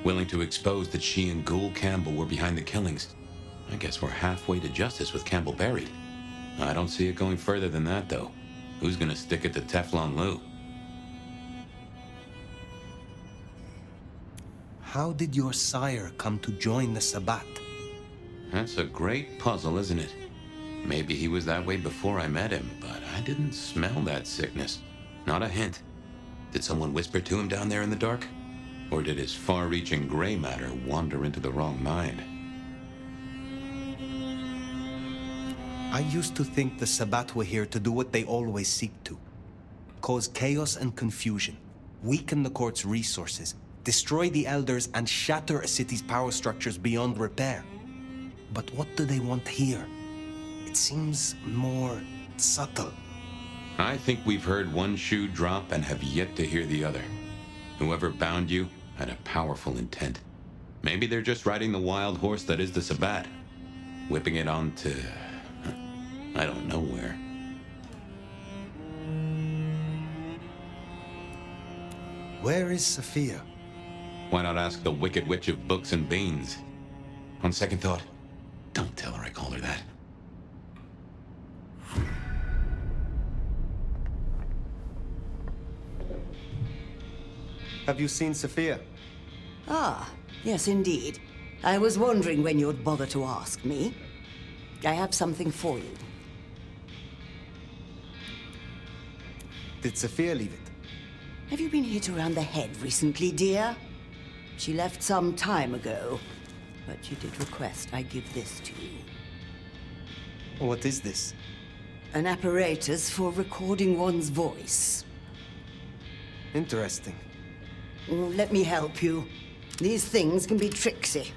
Speaker 3: Willing to expose that she and Ghoul Campbell were behind the killings. I guess we're halfway to justice with Campbell buried. I don't see it going further than that, though. Who's gonna stick it to Teflon Lou?
Speaker 2: How did your sire come to join the Sabbath?
Speaker 3: That's a great puzzle, isn't it? Maybe he was that way before I met him, but I didn't smell that sickness. Not a hint. Did someone whisper to him down there in the dark? Or did his far-reaching gray matter wander into the wrong mind?
Speaker 2: I used to think the Sabbath were here to do what they always seek to. Cause chaos and confusion, weaken the court's resources, destroy the elders, and shatter a city's power structures beyond repair. But what do they want here? It seems more subtle.
Speaker 3: I think we've heard one shoe drop and have yet to hear the other. Whoever bound you had a powerful intent. Maybe they're just riding the wild horse that is the Sabbath, whipping it onto... I don't know where.
Speaker 2: Where is Sophia?
Speaker 3: Why not ask the Wicked Witch of Books and Beans? On second thought, don't tell her I call her that.
Speaker 2: Have you seen Sophia?
Speaker 19: Ah, yes indeed. I was wondering when you'd bother to ask me. I have something for you.
Speaker 2: Did Sophia leave it?
Speaker 19: Have you been hit around the head recently, dear? She left some time ago, but she did request I give this to you.
Speaker 2: What is this?
Speaker 19: An apparatus for recording one's voice.
Speaker 2: Interesting.
Speaker 19: Let me help you. These things can be tricksy.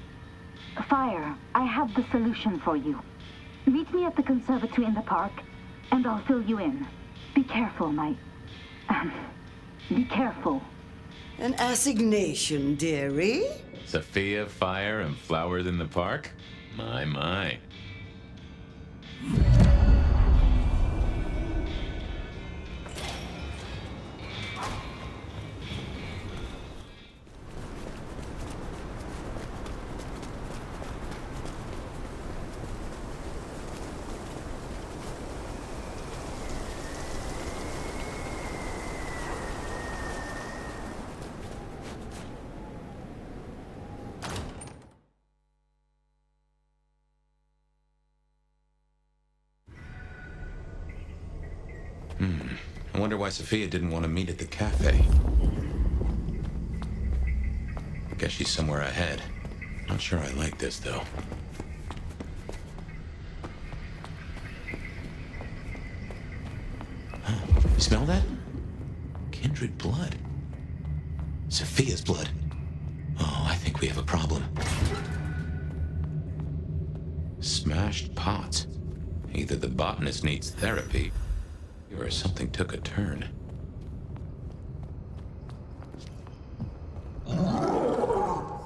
Speaker 4: Fire, I have the solution for you. Meet me at the conservatory in the park, and I'll fill you in. Be careful, be careful.
Speaker 19: An assignation, dearie?
Speaker 3: Sophia, fire, and flowers in the park? My. I wonder why Sophia didn't want to meet at the cafe. Guess she's somewhere ahead. Not sure I like this, though. Huh. You smell that? Kindred blood. Sophia's blood. Oh, I think we have a problem. Smashed pots. Either the botanist needs therapy, or something took a turn. Uh-oh.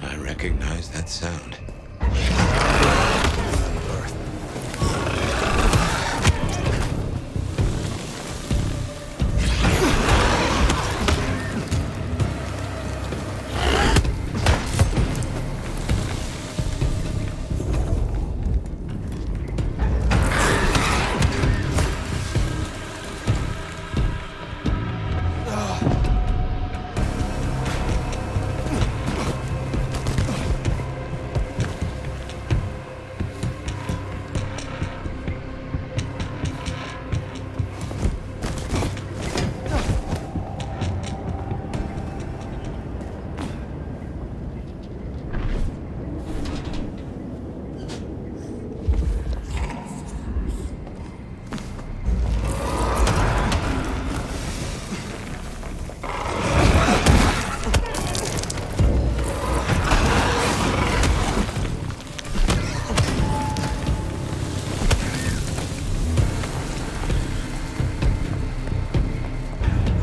Speaker 3: I recognize that sound.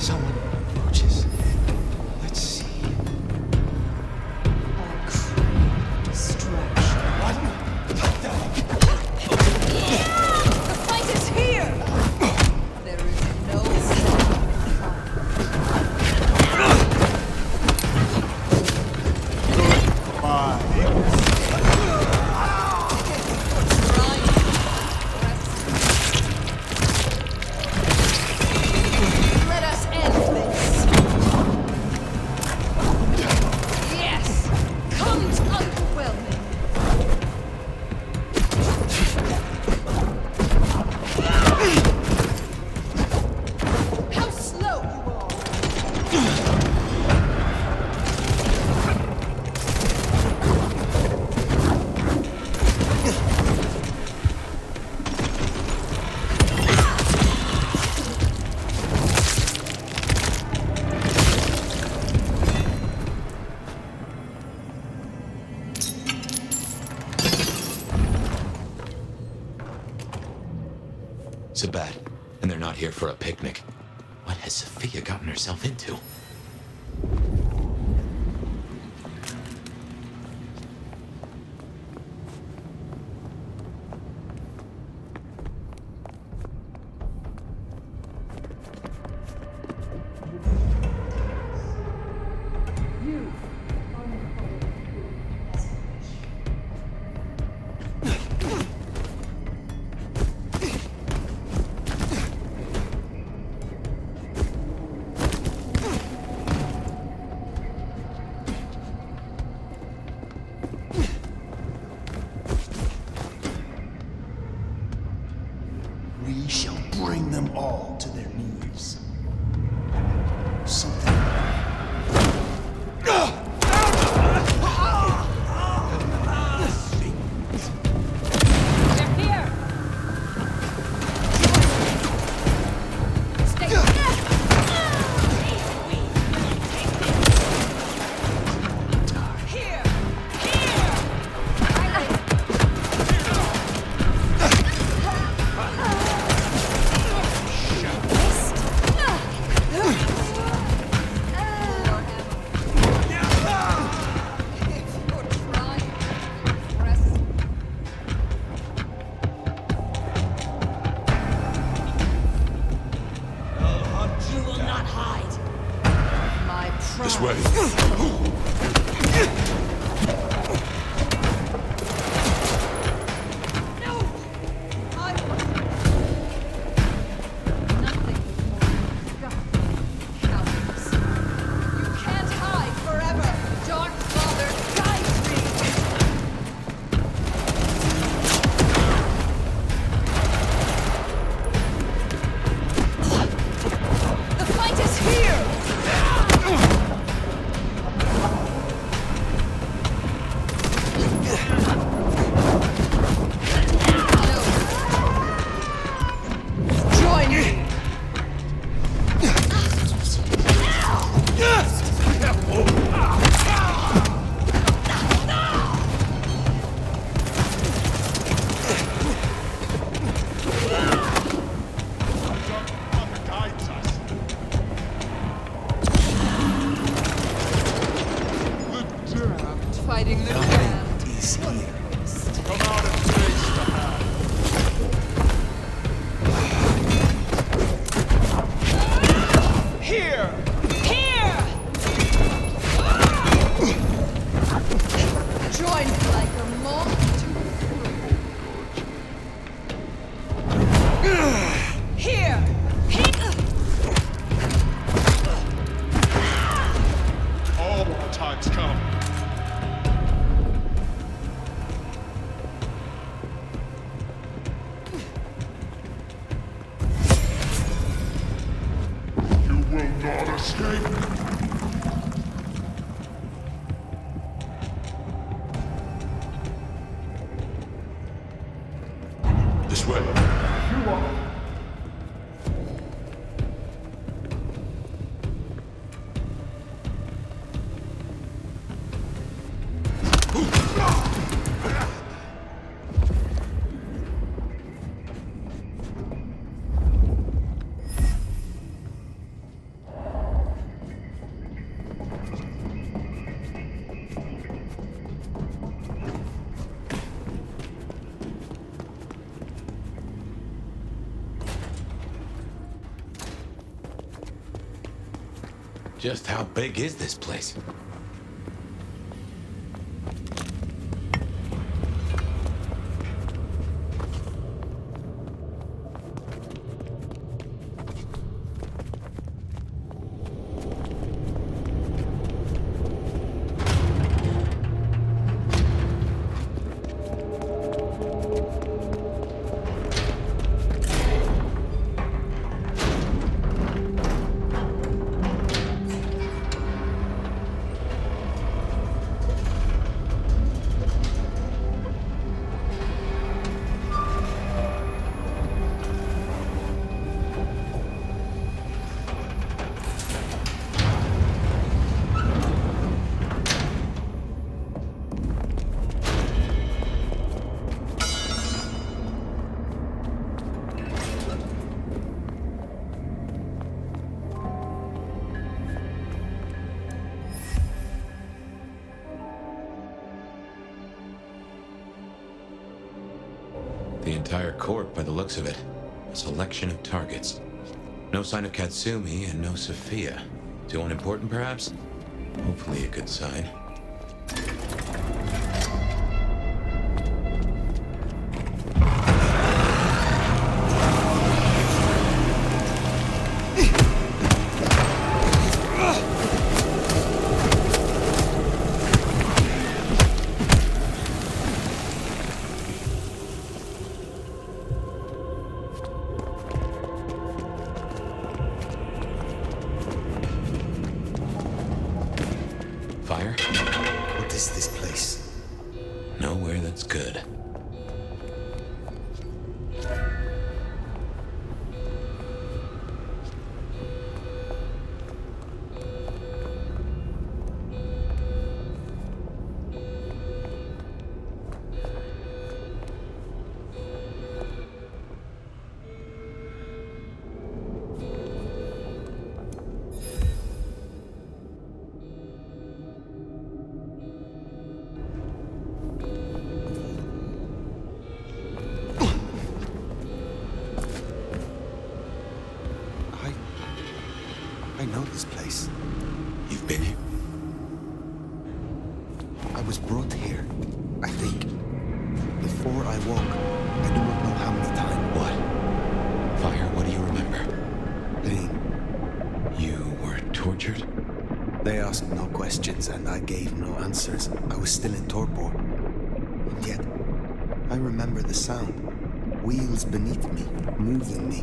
Speaker 6: Someone approaches. Let's see.
Speaker 20: I crave distraction. The fight is here! There is no Let us end this. Yes! Comes underwhelming. How slow you are!
Speaker 3: Sabat, and they're not here for a picnic. What has Sophia gotten herself into?
Speaker 6: We shall bring them all to their knees. Something.
Speaker 20: They're here! Stay here! You will not hide. My pride.
Speaker 5: This way.
Speaker 20: No! I nothing more cowards. You can't hide forever. Dark Father, guide me. The fight is here. Join me. Fighting the hand is here. Come out and face the hand. Here! Here! Join me like a multitude. Here!
Speaker 11: All our times come. You will not escape.
Speaker 5: This way.
Speaker 11: You are.
Speaker 3: Just how big is this place? The entire court, by the looks of it. A selection of targets. No sign of Katsumi and no Sophia. Too unimportant, perhaps? Hopefully a good sign. Fire?
Speaker 2: What is this place?
Speaker 3: Nowhere that's good.
Speaker 2: I know this place.
Speaker 3: You've been here?
Speaker 2: I was brought here, I think. Before I woke, I do not know how many times.
Speaker 3: What? Fire, what do you remember?
Speaker 2: Pain.
Speaker 3: You were tortured?
Speaker 2: They asked no questions and I gave no answers. I was still in torpor. And yet, I remember the sound. Wheels beneath me, moving me.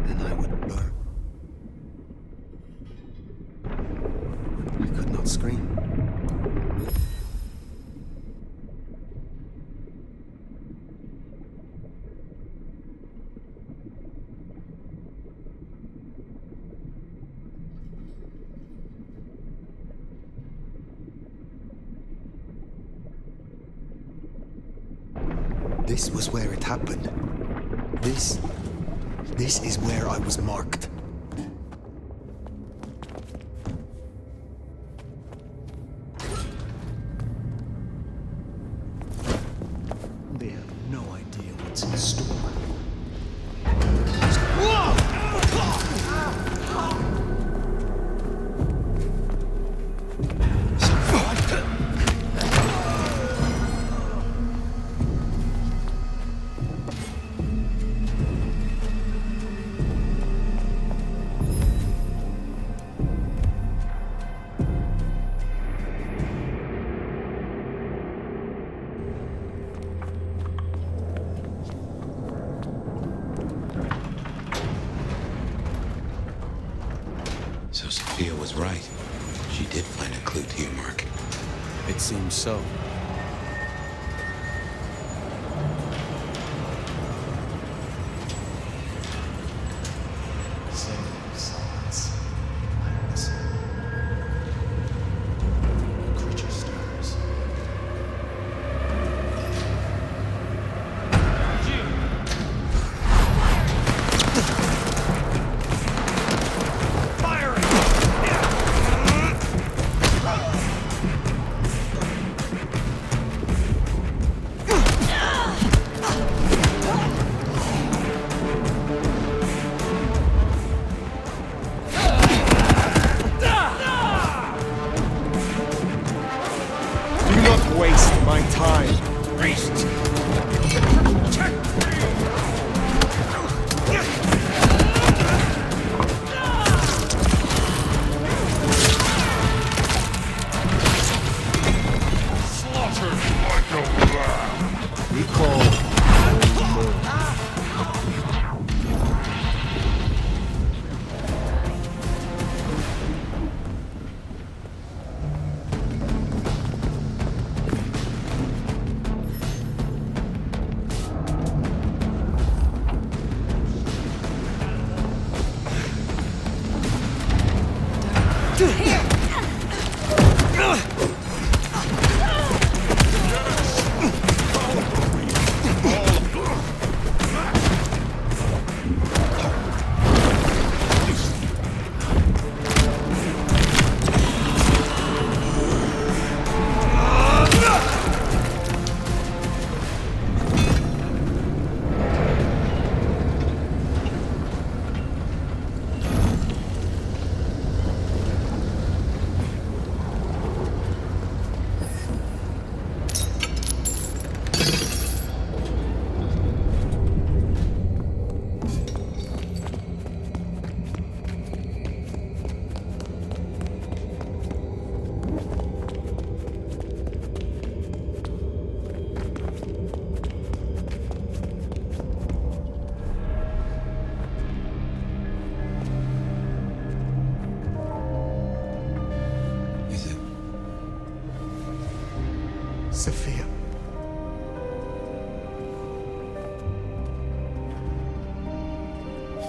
Speaker 2: And I would burn. I could not scream. This was where it happened. This is where I was marked. They have no idea what's in store.
Speaker 3: So Sophia was right. She did find a clue to your mark.
Speaker 2: It seems so. Sophia.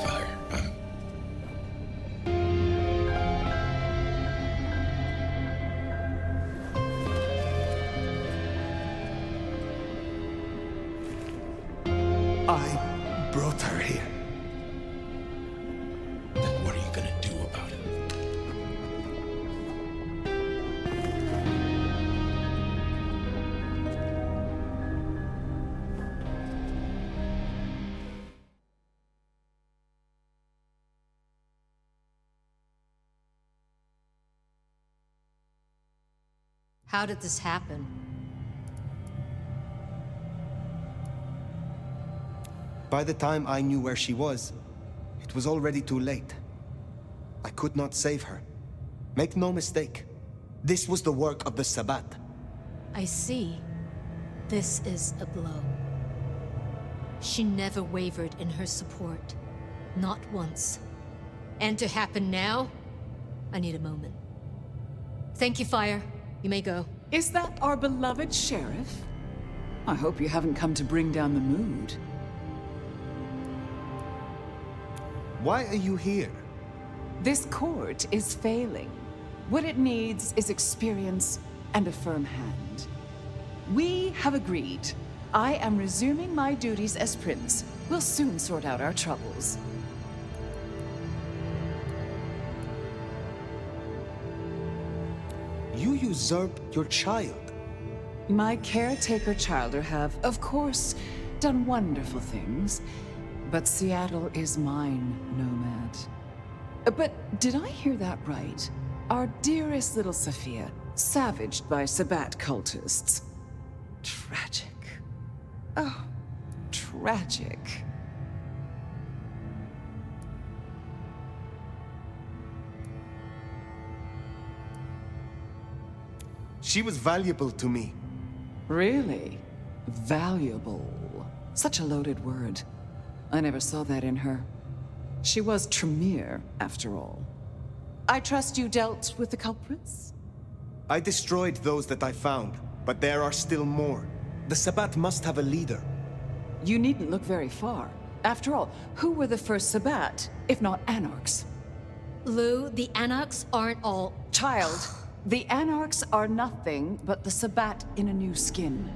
Speaker 3: Father,
Speaker 2: I brought her here.
Speaker 3: Then what are you gonna do about it?
Speaker 9: How did this happen?
Speaker 2: By the time I knew where she was, it was already too late. I could not save her. Make no mistake, this was the work of the Sabbat.
Speaker 9: I see. This is a blow. She never wavered in her support. Not once. And to happen now? I need a moment. Thank you, Fire. You may go.
Speaker 20: Is that our beloved sheriff? I hope you haven't come to bring down the mood.
Speaker 2: Why are you here?
Speaker 20: This court is failing. What it needs is experience and a firm hand. We have agreed. I am resuming my duties as prince. We'll soon sort out our troubles.
Speaker 2: You usurped your child.
Speaker 20: My caretaker childer have, of course, done wonderful things. But Seattle is mine, Nomad. But did I hear that right? Our dearest little Sophia, savaged by Sabbat cultists. Tragic. Oh, tragic.
Speaker 2: She was valuable to me.
Speaker 20: Really? Valuable. Such a loaded word. I never saw that in her. She was Tremere, after all. I trust you dealt with the culprits?
Speaker 2: I destroyed those that I found, but there are still more. The Sabbat must have a leader.
Speaker 20: You needn't look very far. After all, who were the first Sabbat, if not Anarchs?
Speaker 9: Lou, the Anarchs aren't all...
Speaker 20: Child, the Anarchs are nothing but the Sabbat in a new skin.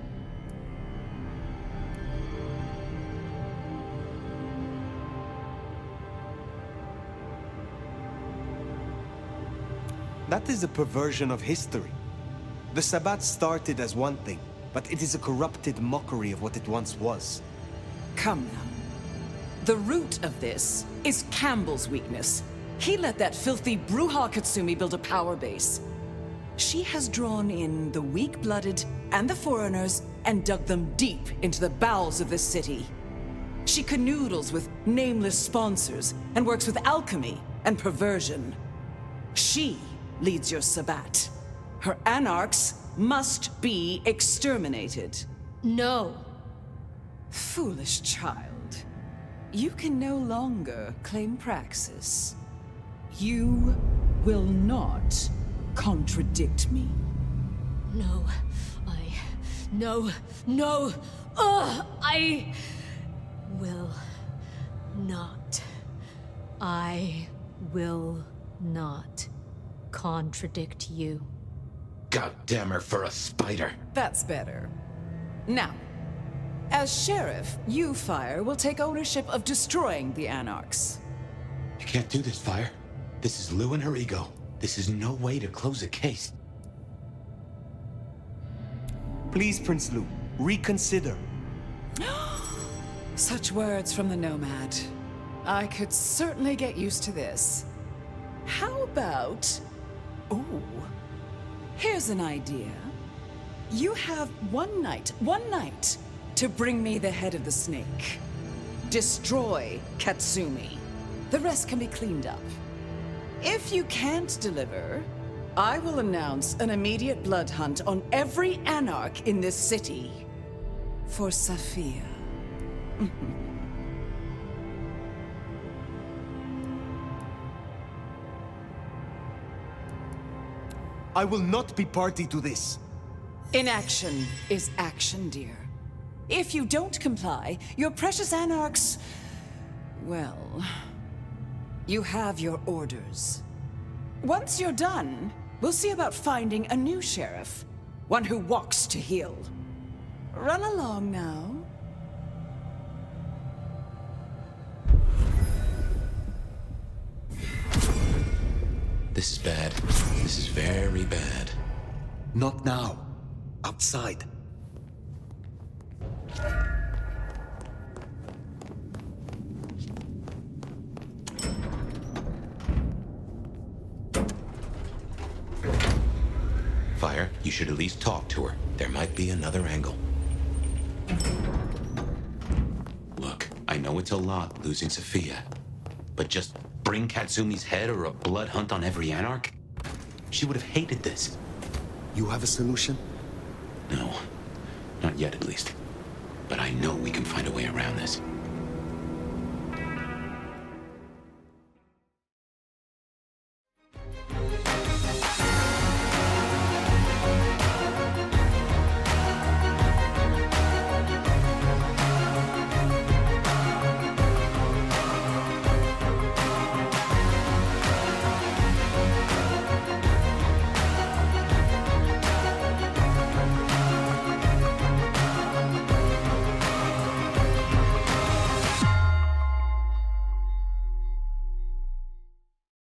Speaker 2: That is a perversion of history. The Sabbat started as one thing, but it is a corrupted mockery of what it once was.
Speaker 20: Come now. The root of this is Campbell's weakness. He let that filthy Bruja Katsumi build a power base. She has drawn in the weak-blooded and the foreigners and dug them deep into the bowels of this city. She canoodles with nameless sponsors and works with alchemy and perversion. She leads your Sabbat. Her Anarchs must be exterminated.
Speaker 9: No.
Speaker 20: Foolish child. You can no longer claim praxis. You will not contradict me.
Speaker 9: No. No. I will not. I will not contradict you.
Speaker 3: God damn her for a spider.
Speaker 20: That's better. Now, as sheriff, you, Fire, will take ownership of destroying the Anarchs.
Speaker 21: You can't do this, Fire. This is Lou and her ego. This is no way to close a case.
Speaker 2: Please, Prince Lou, reconsider.
Speaker 20: Such words from the Nomad. I could certainly get used to this. How about... Ooh. Here's an idea. You have one night, to bring me the head of the snake. Destroy Katsumi. The rest can be cleaned up. If you can't deliver, I will announce an immediate blood hunt on every Anarch in this city. For Sophia.
Speaker 2: I will not be party to this.
Speaker 20: Inaction is action, dear. If you don't comply, your precious Anarchs... well... you have your orders. Once you're done, we'll see about finding a new sheriff. One who walks to heal. Run along now.
Speaker 21: This is bad. This is very bad.
Speaker 12: Not now. Outside.
Speaker 21: Fire, you should at least talk to her. There might be another angle. Look, I know it's a lot losing Sophia, but just bring Katsumi's head or a blood hunt on every Anarch? She would have hated this.
Speaker 12: You have a solution?
Speaker 21: No. Not yet, at least. But I know we can find a way around this.